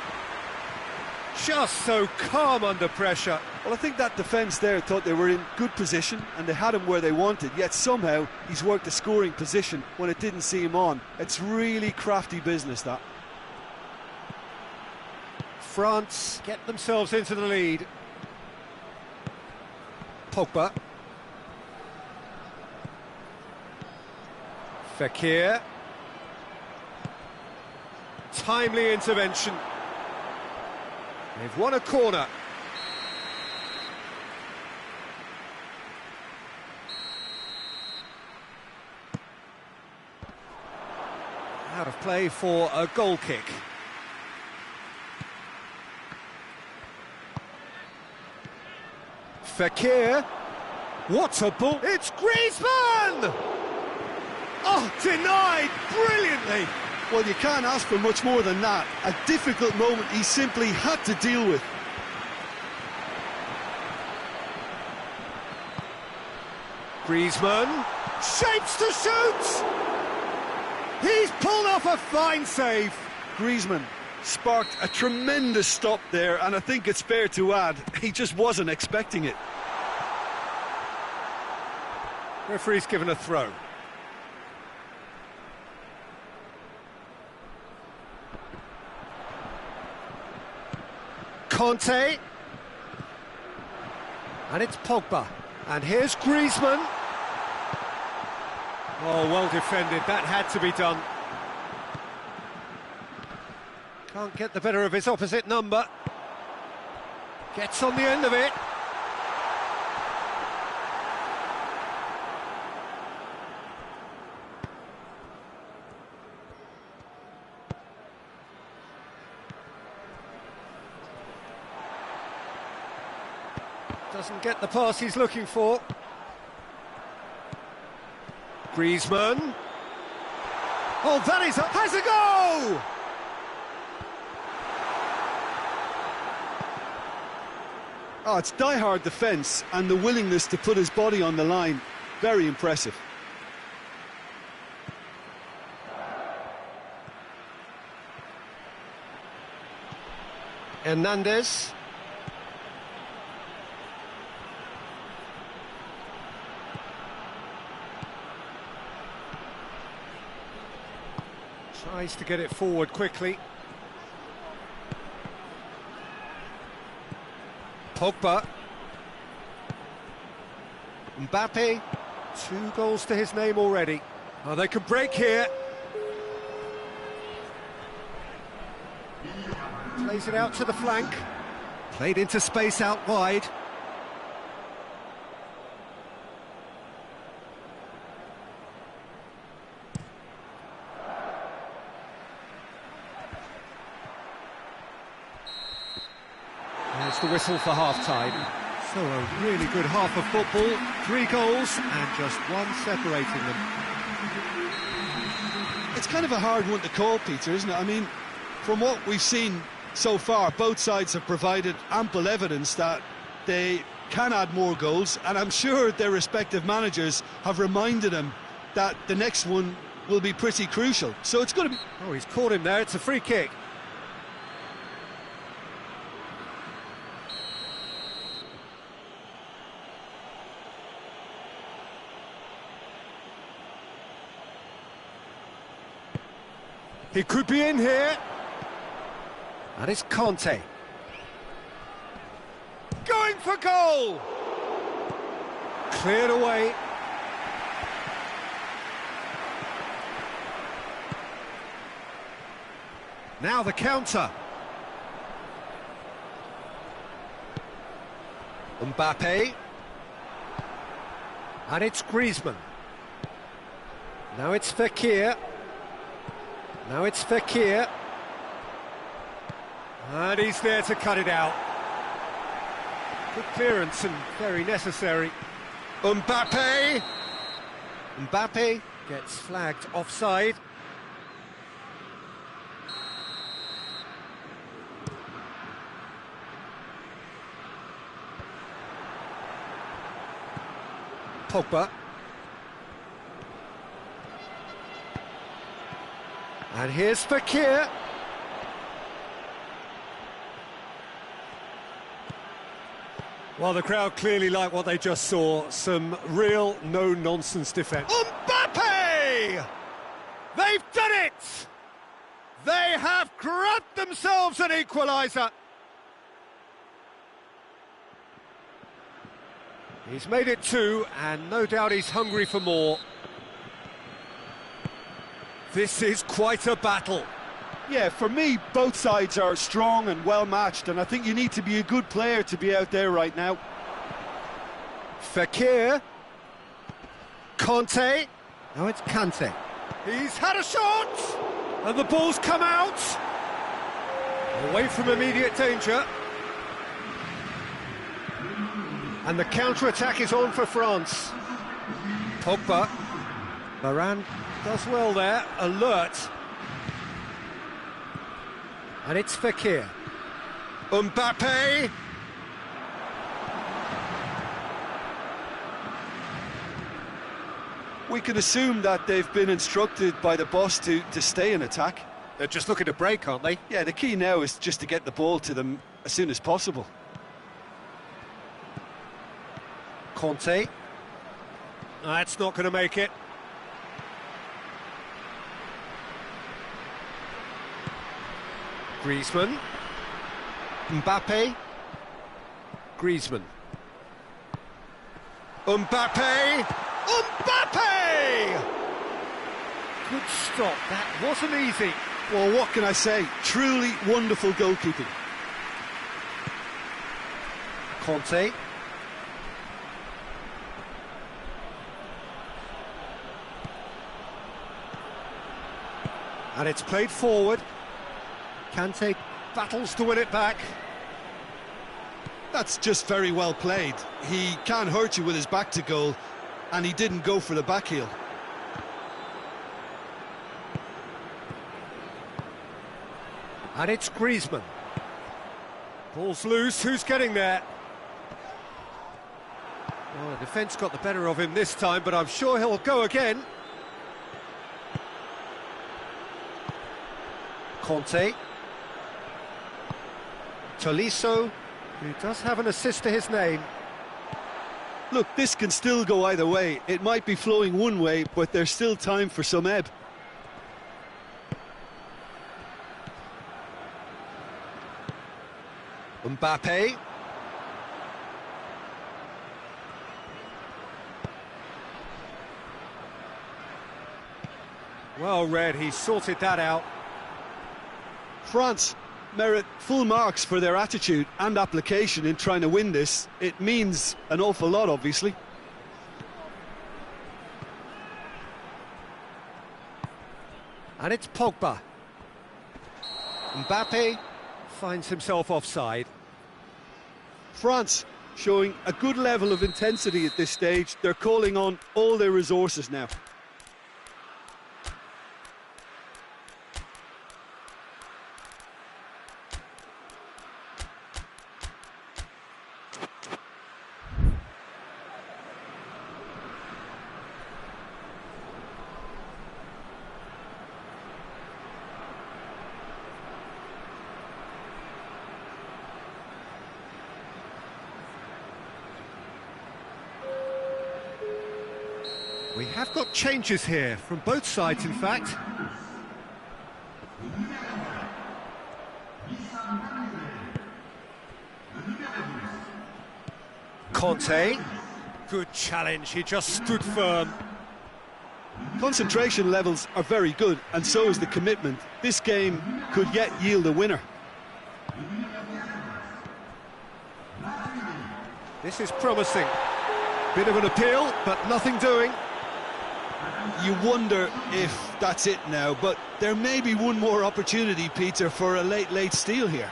Just so calm under pressure. Well, I think that defence there thought they were in good position and they had him where they wanted, yet somehow he's worked a scoring position when it didn't see him on. It's really crafty business, that. France get themselves into the lead. Pogba. Fekir. Timely intervention. They've won a corner. Out of play for a goal kick. Fekir. What a ball! It's Griezmann! Oh, denied brilliantly. Well, you can't ask for much more than that. A difficult moment he simply had to deal with. Griezmann shapes to shoot! He's pulled off a fine save. Griezmann sparked a tremendous stop there, and I think it's fair to add, he just wasn't expecting it. Referee's given a throw. Conte. And it's Pogba. And here's Griezmann. Oh, well defended. That had to be done. Can't get the better of his opposite number. Gets on the end of it. Doesn't get the pass he's looking for. Griezmann. Oh, that is has a go! Oh, it's die-hard defence and the willingness to put his body on the line. Very impressive. Hernandez. Tries to get it forward quickly. Pogba. Mbappe. 2 goals to his name already. Oh, they could break here. Plays it out to the flank. Played into space out wide. There's the whistle for half-time. So a really good half of football, 3 goals and just 1 separating them. It's kind of a hard one to call, Peter, isn't it? I mean, from what we've seen so far, both sides have provided ample evidence that they can add more goals, and I'm sure their respective managers have reminded them that the next one will be pretty crucial. So it's going to be... Oh, he's caught him there, it's a free kick. He could be in here. And it's Conte. Going for goal! Cleared away. Now the counter. Mbappe. And it's Griezmann. Now it's Fekir. Now it's Fekir. And he's there to cut it out. Good clearance and very necessary. Mbappe! Mbappe gets flagged offside. Pogba. And here's Fekir. Well, the crowd clearly like what they just saw. Some real no-nonsense defence. Mbappe! They've done it! They have grabbed themselves an equaliser. He's made it 2, and no doubt he's hungry for more. This is quite a battle. Yeah, for me, both sides are strong and well-matched, and I think you need to be a good player to be out there right now. Fekir. Conte. Now it's Kante. He's had a shot! And the ball's come out! Away from immediate danger. And the counter-attack is on for France. Pogba. Varane does well there, alert. And it's Fekir. Mbappe! We can assume that they've been instructed by the boss to stay in attack. They're just looking to break, aren't they? Yeah, the key now is just to get the ball to them as soon as possible. Conte. That's not going to make it. Griezmann. Mbappe. Griezmann. Mbappe! Mbappe! Good stop, that wasn't easy. Well, what can I say? Truly wonderful goalkeeping. Conte. And it's played forward. Kante battles to win it back. That's just very well played. He can't hurt you with his back to goal, and he didn't go for the back heel. And it's Griezmann. Ball's loose, who's getting there? Well, the defence got the better of him this time, but I'm sure he'll go again. Conte. Tolisso, who does have an assist to his name. Look, this can still go either way. It might be flowing one way, but there's still time for some ebb. Mbappe. Well read, he sorted that out. France merit full marks for their attitude and application in trying to win this. It means an awful lot, obviously. And it's Pogba. Mbappe finds himself offside. France showing a good level of intensity at this stage. They're calling on all their resources now. We have got changes here, from both sides in fact. Conte, good challenge, he just stood firm. Concentration levels are very good, and so is the commitment. This game could yet yield a winner. This is promising. Bit of an appeal, but nothing doing. You wonder if that's it now, but there may be one more opportunity, Peter, for a late steal here.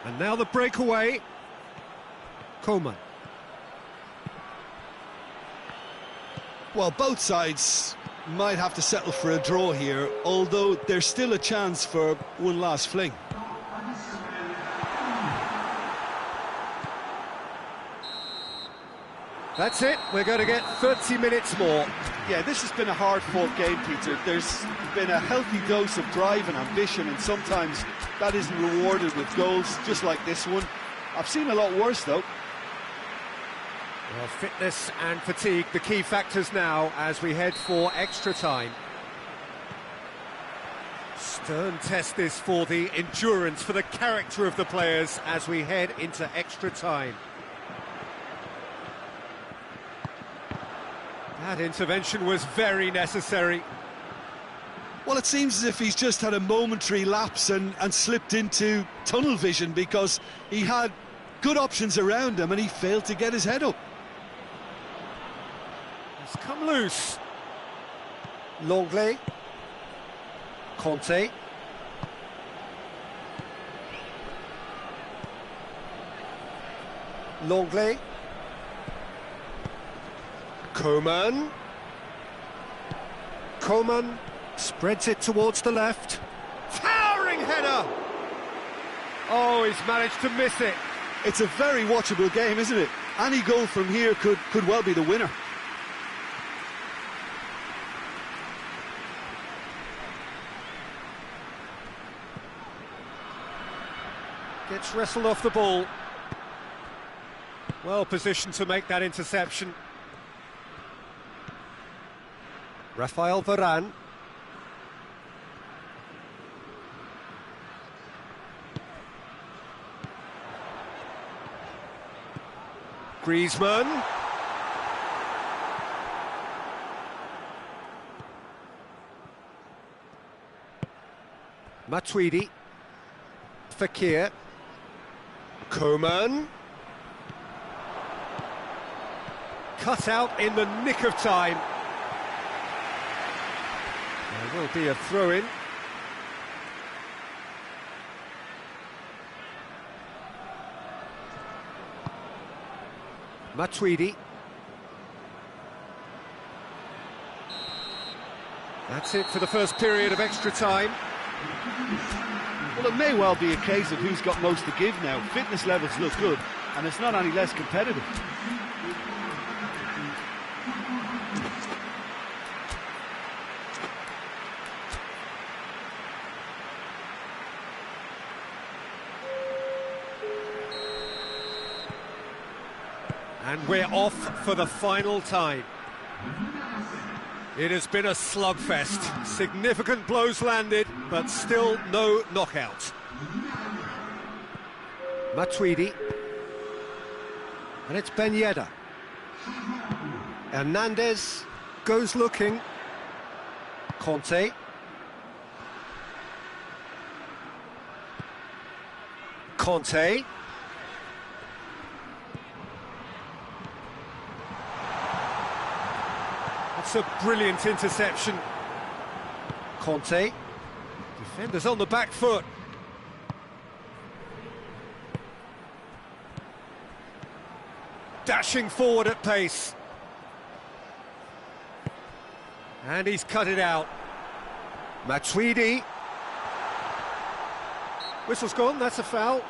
And now the breakaway. Coman. Well, both sides might have to settle for a draw here, although there's still a chance for one last fling. That's it, we're going to get 30 minutes more. Yeah, this has been a hard-fought game, Peter. There's been a healthy dose of drive and ambition, and sometimes that isn't rewarded with goals, just like this one. I've seen a lot worse, though. Well, fitness and fatigue, the key factors now as we head for extra time. Stern test this for the endurance, for the character of the players as we head into extra time. That intervention was very necessary. Well, it seems as if he's just had a momentary lapse and slipped into tunnel vision, because he had good options around him and he failed to get his head up. He's come loose. Longley. Conte. Longley. Coman. Coman spreads it towards the left. Towering header! Oh, he's managed to miss it. It's a very watchable game, isn't it? Any goal from here could well be the winner. Gets wrestled off the ball. Well positioned to make that interception. Rafael Varane. Griezmann. Matuidi. Fekir. Coman. Cut out in the nick of time. There will be a throw-in. Matuidi. That's it for the first period of extra time. Well, it may well be a case of who's got most to give now. Fitness levels look good, and it's not any less competitive. And we're off for the final time. It has been a slugfest. Significant blows landed, but still no knockout. Matuidi. And it's Ben Yedder. Hernandez goes looking. Conte. Conte. That's a brilliant interception. Conte. Defenders on the back foot. Dashing forward at pace. And he's cut it out. Matuidi. Whistle's gone, that's a foul.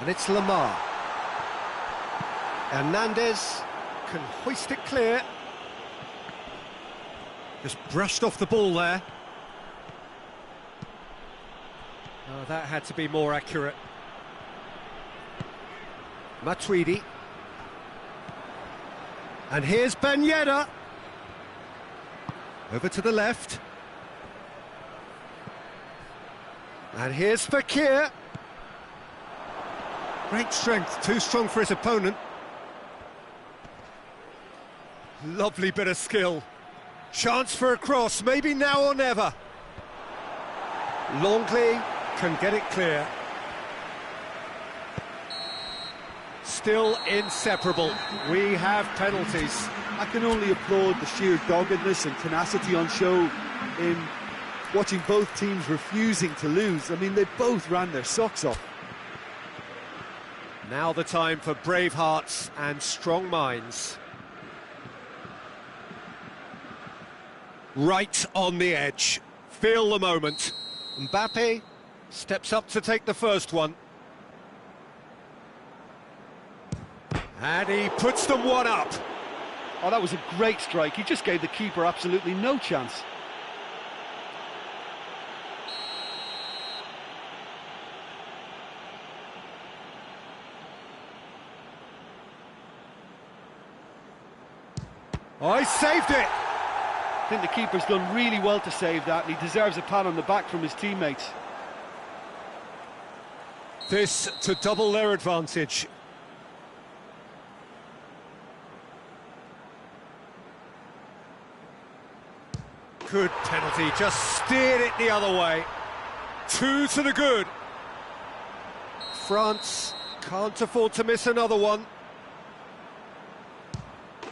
And it's Lamar. Hernandez can hoist it clear. Just brushed off the ball there. Oh, that had to be more accurate. Matuidi. And here's Ben Yedder. Over to the left. And here's Fekir. Great strength, too strong for his opponent. Lovely bit of skill. Chance for a cross, maybe now or never. Longley can get it clear. Still inseparable. We have penalties. I can only applaud the sheer doggedness and tenacity on show in watching both teams refusing to lose. I mean, they both ran their socks off. Now the time for brave hearts and strong minds. Right on the edge. Feel the moment. Mbappe steps up to take the first one. And he puts them one up. Oh, that was a great strike. He just gave the keeper absolutely no chance. Oh, he saved it! I think the keeper's done really well to save that, and he deserves a pat on the back from his teammates. This to double their advantage. Good penalty, just steered it the other way. 2 to the good. France can't afford to miss another one.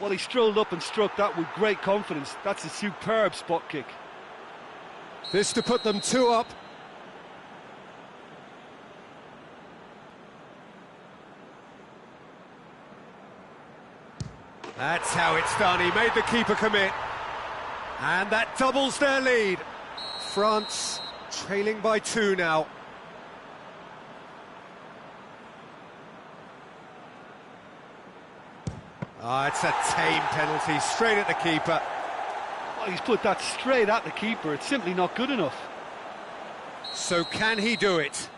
Well, he strolled up and struck that with great confidence. That's a superb spot kick. This to put them 2 up. That's how it's done. He made the keeper commit. And that doubles their lead. France trailing by 2 now. Oh, it's a tame penalty, straight at the keeper. Oh, he's put that straight at the keeper. It's simply not good enough. So can he do it?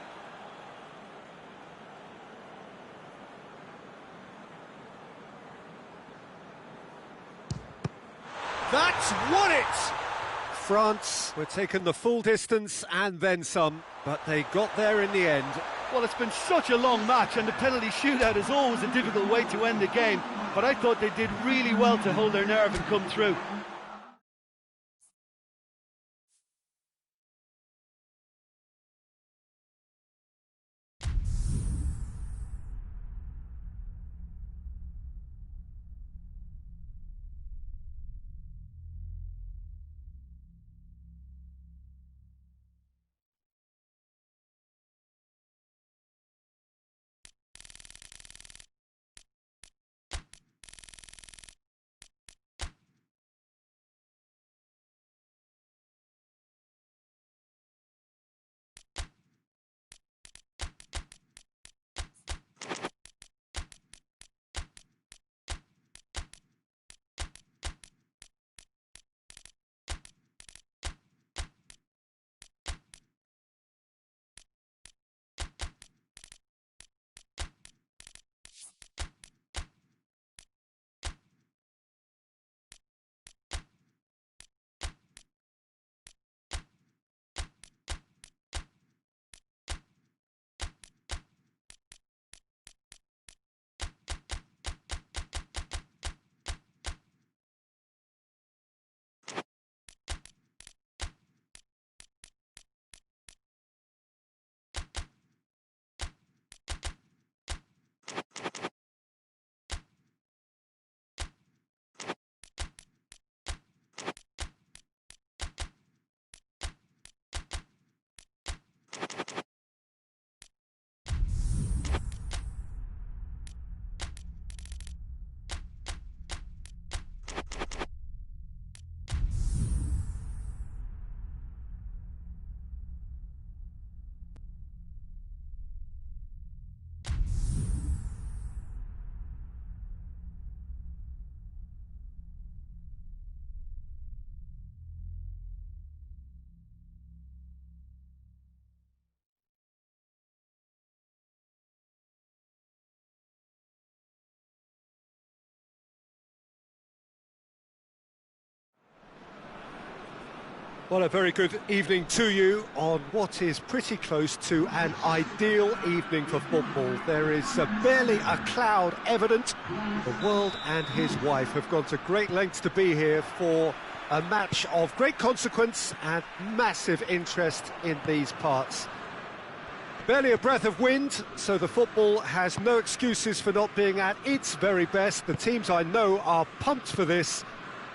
That's won it! France were taking the full distance and then some, but they got there in the end. Well, it's been such a long match, and the penalty shootout is always a difficult way to end the game, but I thought they did really well to hold their nerve and come through. Well, a very good evening to you on what is pretty close to an ideal evening for football. There is barely a cloud evident. The world and his wife have gone to great lengths to be here for a match of great consequence and massive interest in these parts. Barely a breath of wind, so the football has no excuses for not being at its very best. The teams I know are pumped for this.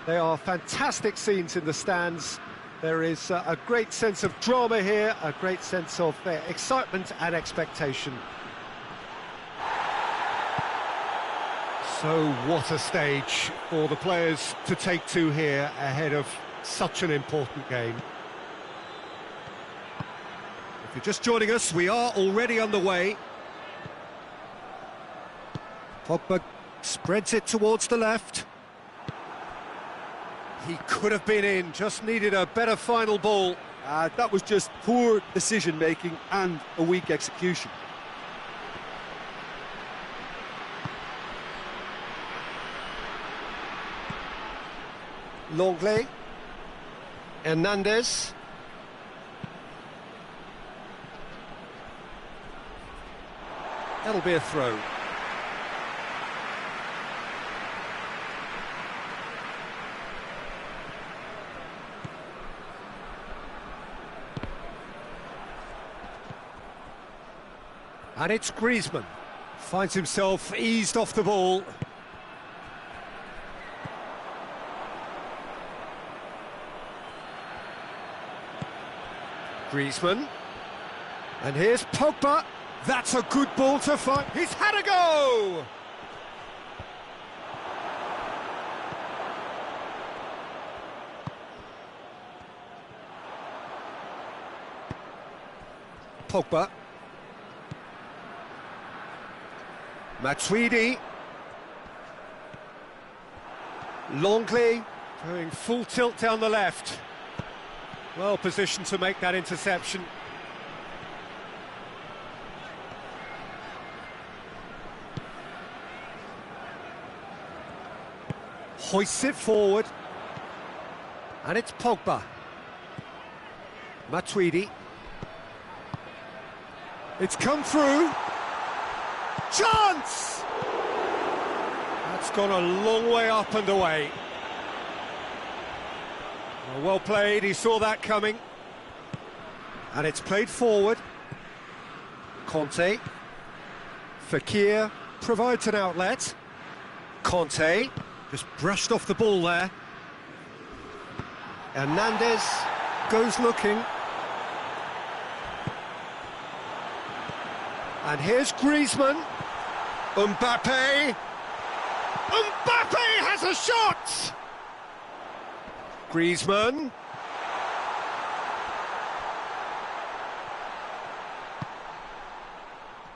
They are fantastic scenes in the stands. There is a great sense of drama here, a great sense of excitement and expectation. So what a stage for the players to take to here ahead of such an important game. If you're just joining us, we are already underway. Pogba spreads it towards the left. He could have been in, just needed a better final ball. That was just poor decision-making and a weak execution. Longley. Hernandez. That'll be a throw. And it's Griezmann. Finds himself eased off the ball. Griezmann. And here's Pogba. That's a good ball to find. He's had a go! Pogba. Matuidi. Longley doing full tilt down the left. Well positioned to make that interception. Hoists it forward. And it's Pogba. Matuidi. It's come through. Chance! That's gone a long way up and away. Well played, he saw that coming. And it's played forward. Conte. Fekir provides an outlet. Conte just brushed off the ball there. Hernandez goes looking. And here's Griezmann. Mbappe. Mbappe has a shot! Griezmann.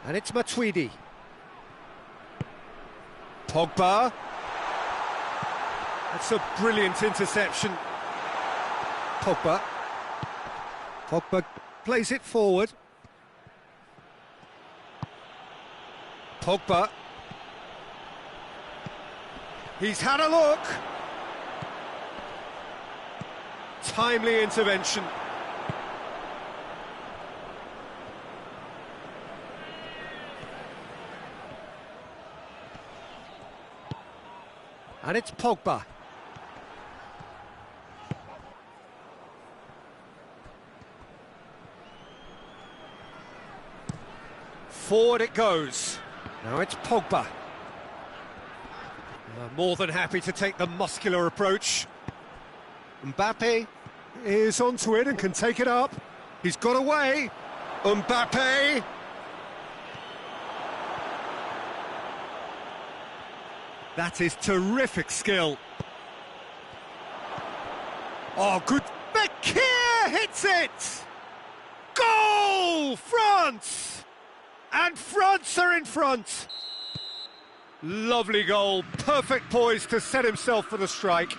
And it's Matuidi. Pogba. That's a brilliant interception. Pogba. Pogba plays it forward. Pogba. He's had a look. Timely intervention. And it's Pogba. Forward it goes. Now it's Pogba. More than happy to take the muscular approach. Mbappe is onto it and can take it up. He's got away. Mbappe. That is terrific skill. Oh, good. Fekir hits it! Goal! France! And France are in front. Lovely goal. Perfect poise to set himself for the strike.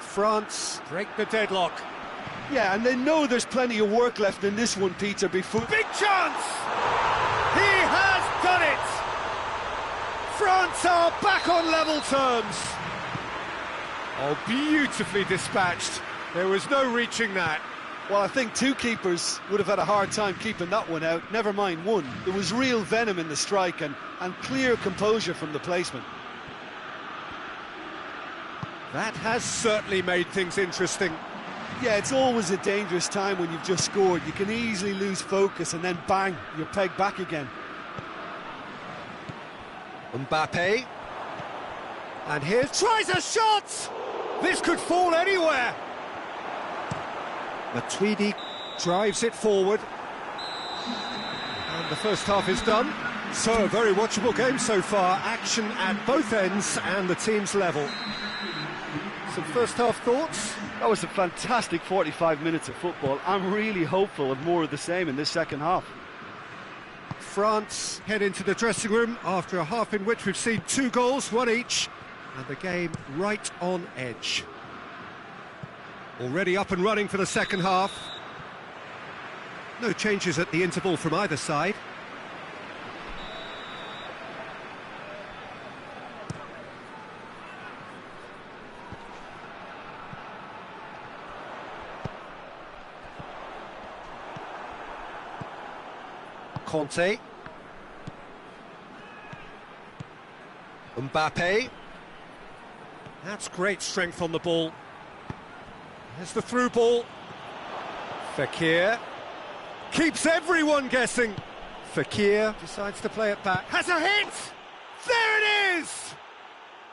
France break the deadlock. Yeah, and they know there's plenty of work left in this one, Peter, before... Big chance! He has done it! France are back on level terms. Oh, beautifully dispatched. There was no reaching that. Well, I think two keepers would have had a hard time keeping that one out, never mind one. There was real venom in the strike and clear composure from the placement. That has certainly made things interesting. Yeah, it's always a dangerous time when you've just scored. You can easily lose focus and then bang, you're pegged back again. Mbappe. And here tries a shot! This could fall anywhere. Matuidi drives it forward. And the first half is done. So a very watchable game so far. Action at both ends and the teams level. Some first half thoughts? That was a fantastic 45 minutes of football. I'm really hopeful of more of the same in this second half. France head into the dressing room after a half in which we've seen 2 goals, 1 each, and the game right on edge. Already up and running for the second half. No changes at the interval from either side. Conte. Mbappe. That's great strength on the ball. There's the through ball. Fekir. Keeps everyone guessing. Fekir decides to play it back. Has a hit! There it is!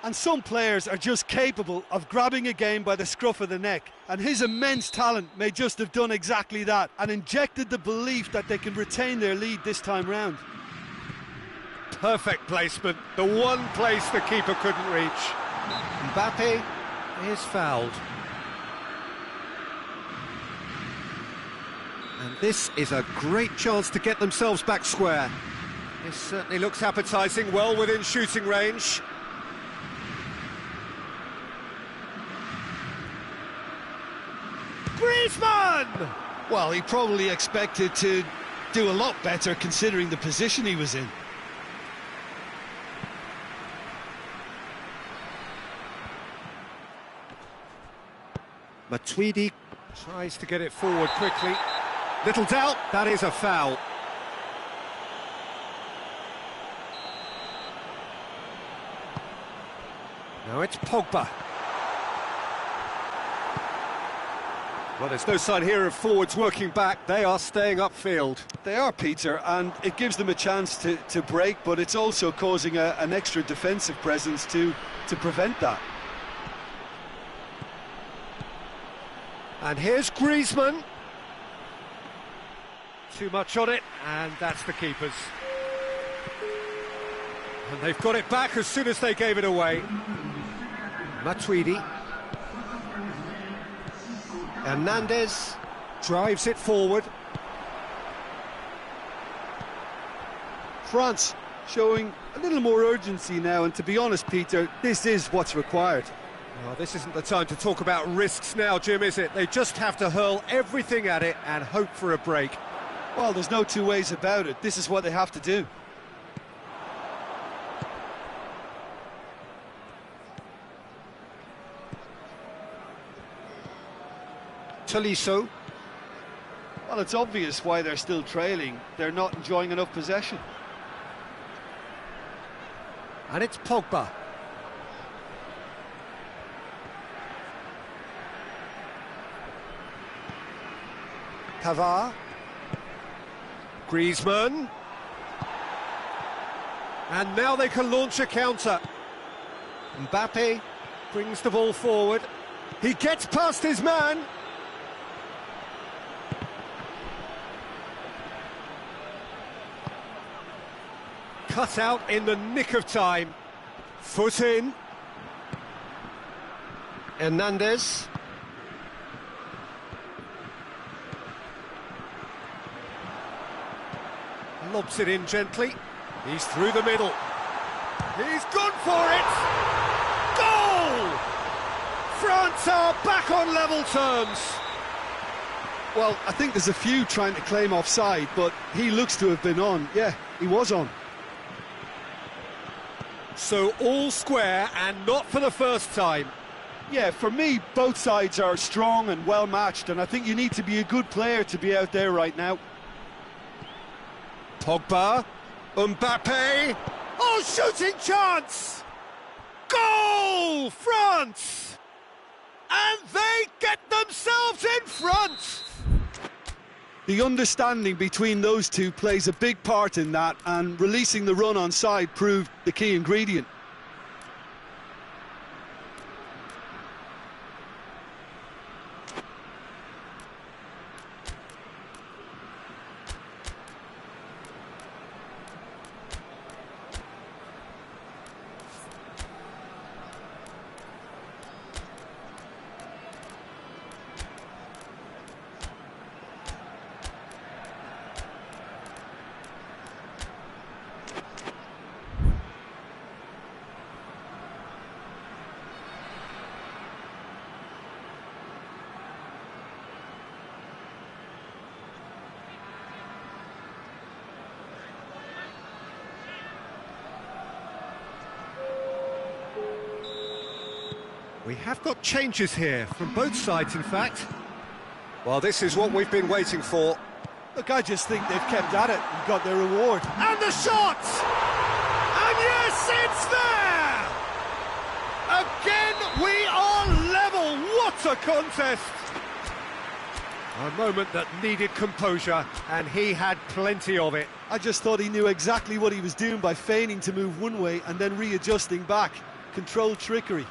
And some players are just capable of grabbing a game by the scruff of the neck, and his immense talent may just have done exactly that and injected the belief that they can retain their lead this time round. Perfect placement, the one place the keeper couldn't reach. Mbappe is fouled. And this is a great chance to get themselves back square. This certainly looks appetising, well within shooting range. Griezmann! Well, he probably expected to do a lot better considering the position he was in. Matuidi tries to get it forward quickly. Little doubt, that is a foul. Now it's Pogba. Well, there's no sign here of forwards working back. They are staying upfield. They are, Peter, and it gives them a chance to break, but it's also causing an extra defensive presence to prevent that. And here's Griezmann. Too much on it, and that's the keepers. And they've got it back as soon as they gave it away. Matuidi. Hernandez drives it forward. France showing a little more urgency now, and to be honest, Peter, this is what's required. Well, this isn't the time to talk about risks now, Jim, is it? They just have to hurl everything at it and hope for a break. Well, there's no two ways about it. This is what they have to do. Tolisso. Well, it's obvious why they're still trailing. They're not enjoying enough possession. And it's Pogba. Pavard. Griezmann. And now they can launch a counter. Mbappe brings the ball forward. He gets past his man. Cut out in the nick of time. Foot in. Hernandez. Lobs it in gently. He's through the middle. He's gone for it! Goal! France are back on level terms. Well, I think there's a few trying to claim offside, but he looks to have been on. Yeah, he was on. So all square, and not for the first time. Yeah, for me, both sides are strong and well matched, and I think you need to be a good player to be out there right now. Pogba, Mbappe, oh, shooting chance! Goal, France! And they get themselves in front! The understanding between those two plays a big part in that, and releasing the run on side proved the key ingredient. We have got changes here, from both sides, in fact. Well, this is what we've been waiting for. Look, I just think they've kept at it and got their reward. And the shot! And yes, it's there! Again, we are level! What a contest! A moment that needed composure, and he had plenty of it. I just thought he knew exactly what he was doing by feigning to move one way and then readjusting back. Controlled trickery.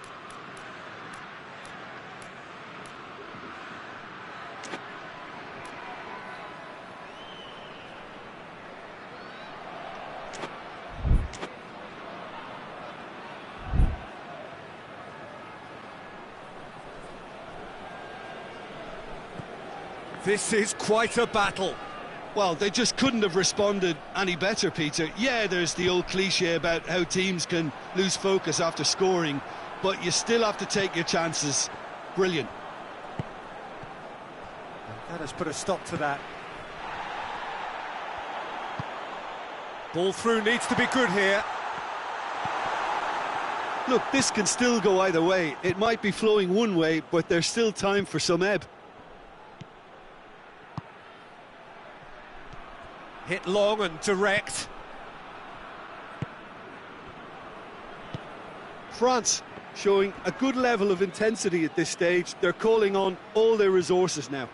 This is quite a battle. Well, they just couldn't have responded any better, Peter. Yeah, there's the old cliche about how teams can lose focus after scoring, but you still have to take your chances. Brilliant. That has put a stop to that. Ball through needs to be good here. Look, this can still go either way. It might be flowing one way, but there's still time for some ebb. Hit long and direct. France showing a good level of intensity at this stage. They're calling on all their resources now.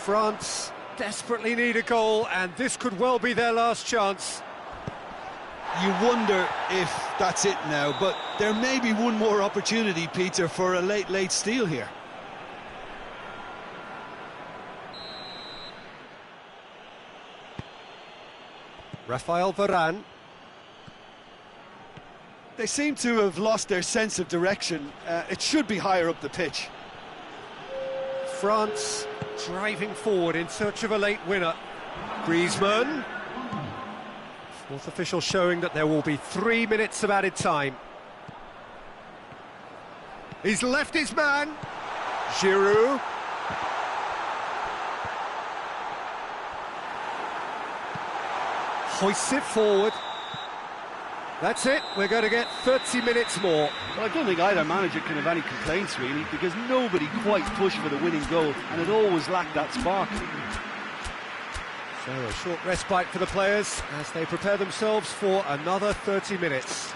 France desperately need a goal, and this could well be their last chance. You wonder if that's it now, but there may be one more opportunity, Peter, for a late steal here. Raphael Varane. They seem to have lost their sense of direction. It should be higher up the pitch. France driving forward in search of a late winner. Griezmann. Fourth official showing that there will be 3 minutes of added time. He's left his man. Giroud. Hoists it forward. That's it, we're going to get 30 minutes more. Well, I don't think either manager can have any complaints, really, because nobody quite pushed for the winning goal, and it always lacked that spark. So a short respite for the players as they prepare themselves for another 30 minutes.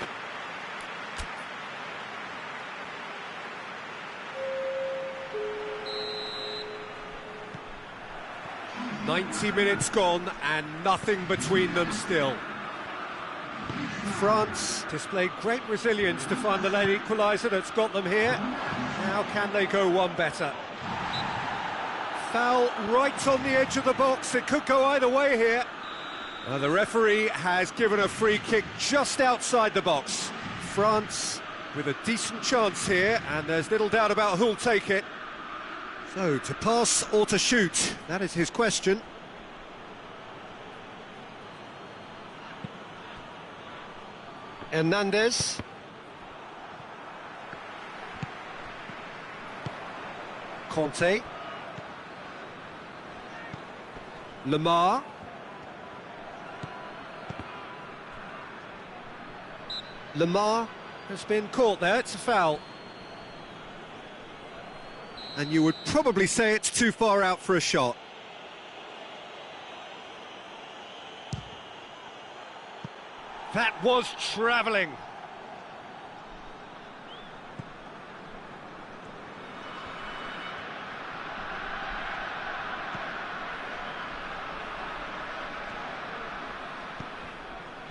"90 minutes gone and nothing between them still." France displayed great resilience to find the late equaliser that's got them here. Now can they go one better? Foul right on the edge of the box. It could go either way here. The referee has given a free kick just outside the box. France with a decent chance here, and there's little doubt about who'll take it. So, to pass or to shoot? That is his question. Hernandez. Conte. Lemar. Lemar has been caught there, it's a foul. And you would probably say it's too far out for a shot. That was travelling.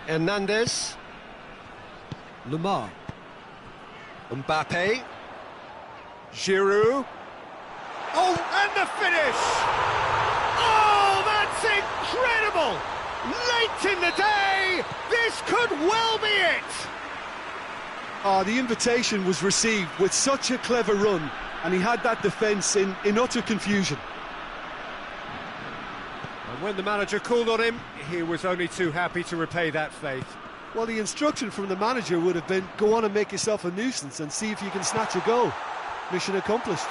Hernandez. Lemar. Mbappe. Giroud. Oh, and the finish! Oh, that's incredible! Late in the day, this could well be it! The invitation was received with such a clever run, and he had that defence in utter confusion. And when the manager called on him, he was only too happy to repay that faith. Well, the instruction from the manager would have been, go on and make yourself a nuisance and see if you can snatch a goal. Mission accomplished.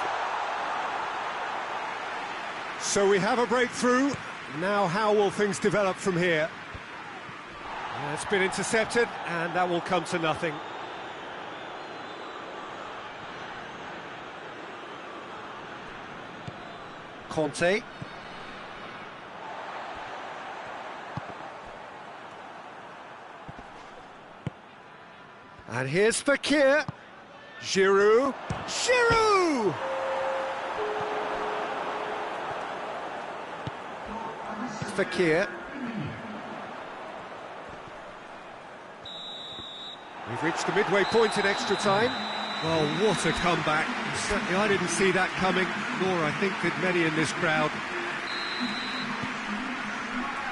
So we have a breakthrough. Now how will things develop from here? It's been intercepted, and that will come to nothing. Conte. And here's Fekir. Giroud. Giroud! Fekir. We've reached the midway point in extra time. Well, what a comeback. Certainly I didn't see that coming, nor I think did many in this crowd.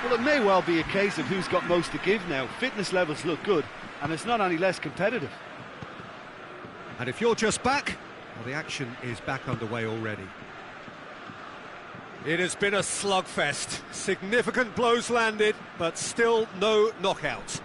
Well, it may well be a case of who's got most to give now. Fitness levels look good, and it's not any less competitive. And if you're just back, well, the action is back underway already. It has been a slugfest. Significant blows landed, but still no knockout.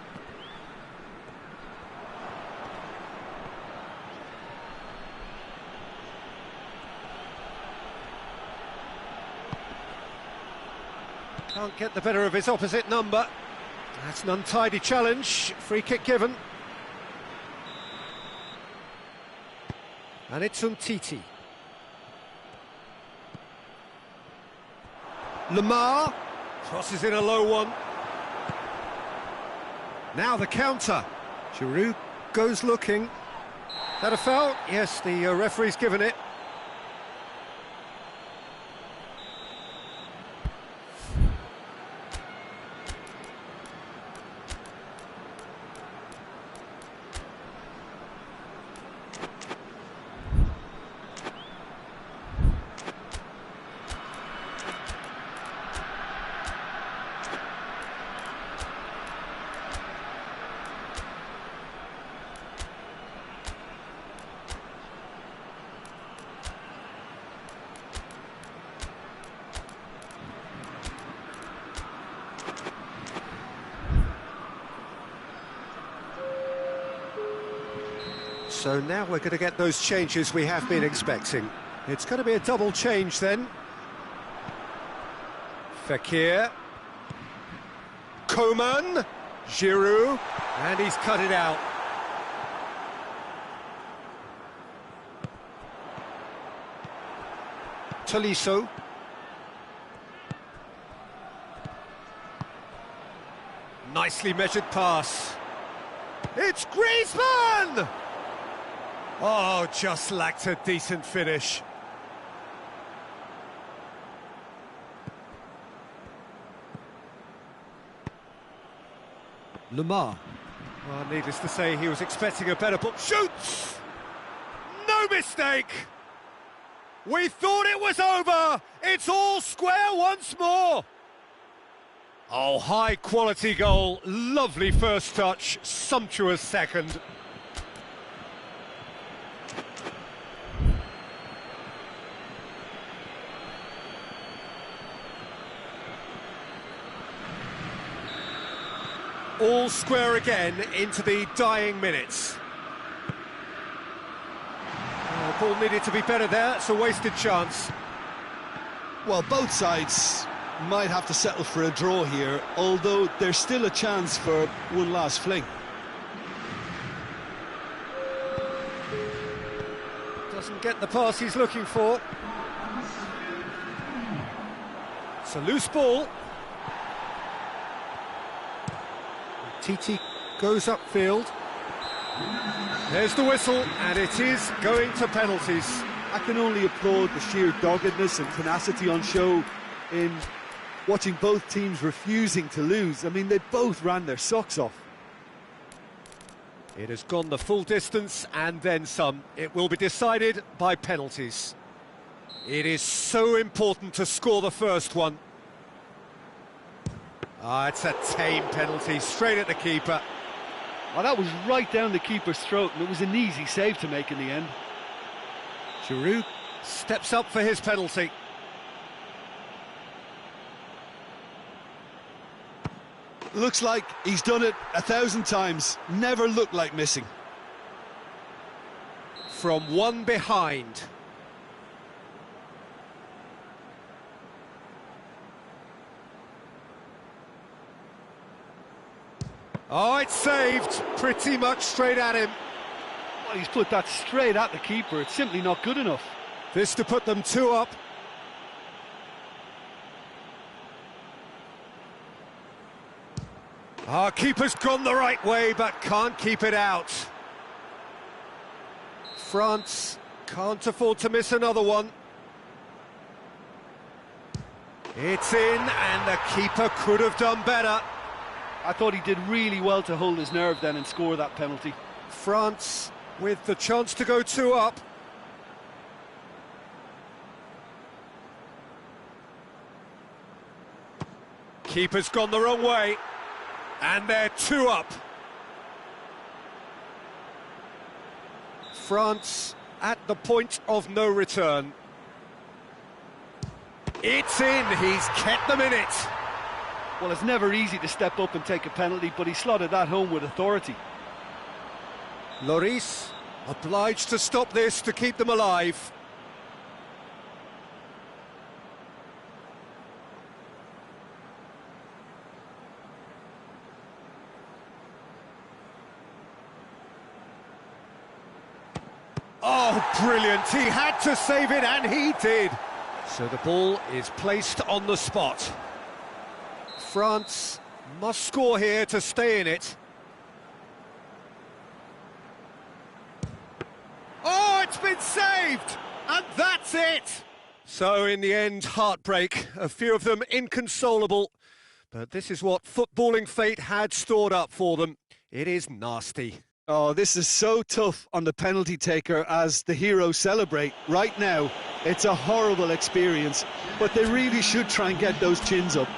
Can't get the better of his opposite number. That's an untidy challenge. Free kick given. And it's Umtiti. Lamar crosses in a low one. Now the counter. Giroud goes looking. That a foul? Yes, the referee's given it. So now we're going to get those changes we have been expecting. It's going to be a double change then. Fekir. Coman. Giroud. And he's cut it out. Tolisso. Nicely measured pass. It's Griezmann! Oh, just lacked a decent finish. Lamar. Well, needless to say, he was expecting a better ball. Shoots! No mistake! We thought it was over! It's all square once more! Oh, high-quality goal. Lovely first touch, sumptuous second. All square again into the dying minutes. The ball needed to be better there, it's a wasted chance. Well, both sides might have to settle for a draw here, although there's still a chance for one last fling. Doesn't get the pass he's looking for. It's a loose ball. Titi goes upfield. There's the whistle, and it is going to penalties. I can only applaud the sheer doggedness and tenacity on show in watching both teams refusing to lose. I mean, they both ran their socks off. It has gone the full distance and then some. It will be decided by penalties. It is so important to score the first one. Ah, it's a tame penalty, straight at the keeper. Well, that was right down the keeper's throat, and it was an easy save to make in the end. Giroud steps up for his penalty. Looks like he's done it 1,000 times. Never looked like missing. From one behind. Oh, it's saved, pretty much straight at him. Well, he's put that straight at the keeper. It's simply not good enough. This to put them 2 up. Our keeper's gone the right way, but can't keep it out. France can't afford to miss another one. It's in, and the keeper could have done better. I thought he did really well to hold his nerve then and score that penalty. France with the chance to go 2 up. Keeper's gone the wrong way, and they're 2 up. France at the point of no return. It's in, he's kept them in it. Well, it's never easy to step up and take a penalty, but he slotted that home with authority. Lloris obliged to stop this to keep them alive. Oh, brilliant. He had to save it, and he did. So the ball is placed on the spot. France must score here to stay in it. Oh, it's been saved! And that's it! So, in the end, heartbreak. A few of them inconsolable. But this is what footballing fate had stored up for them. It is nasty. Oh, this is so tough on the penalty taker as the heroes celebrate. Right now, it's a horrible experience, but they really should try and get those chins up.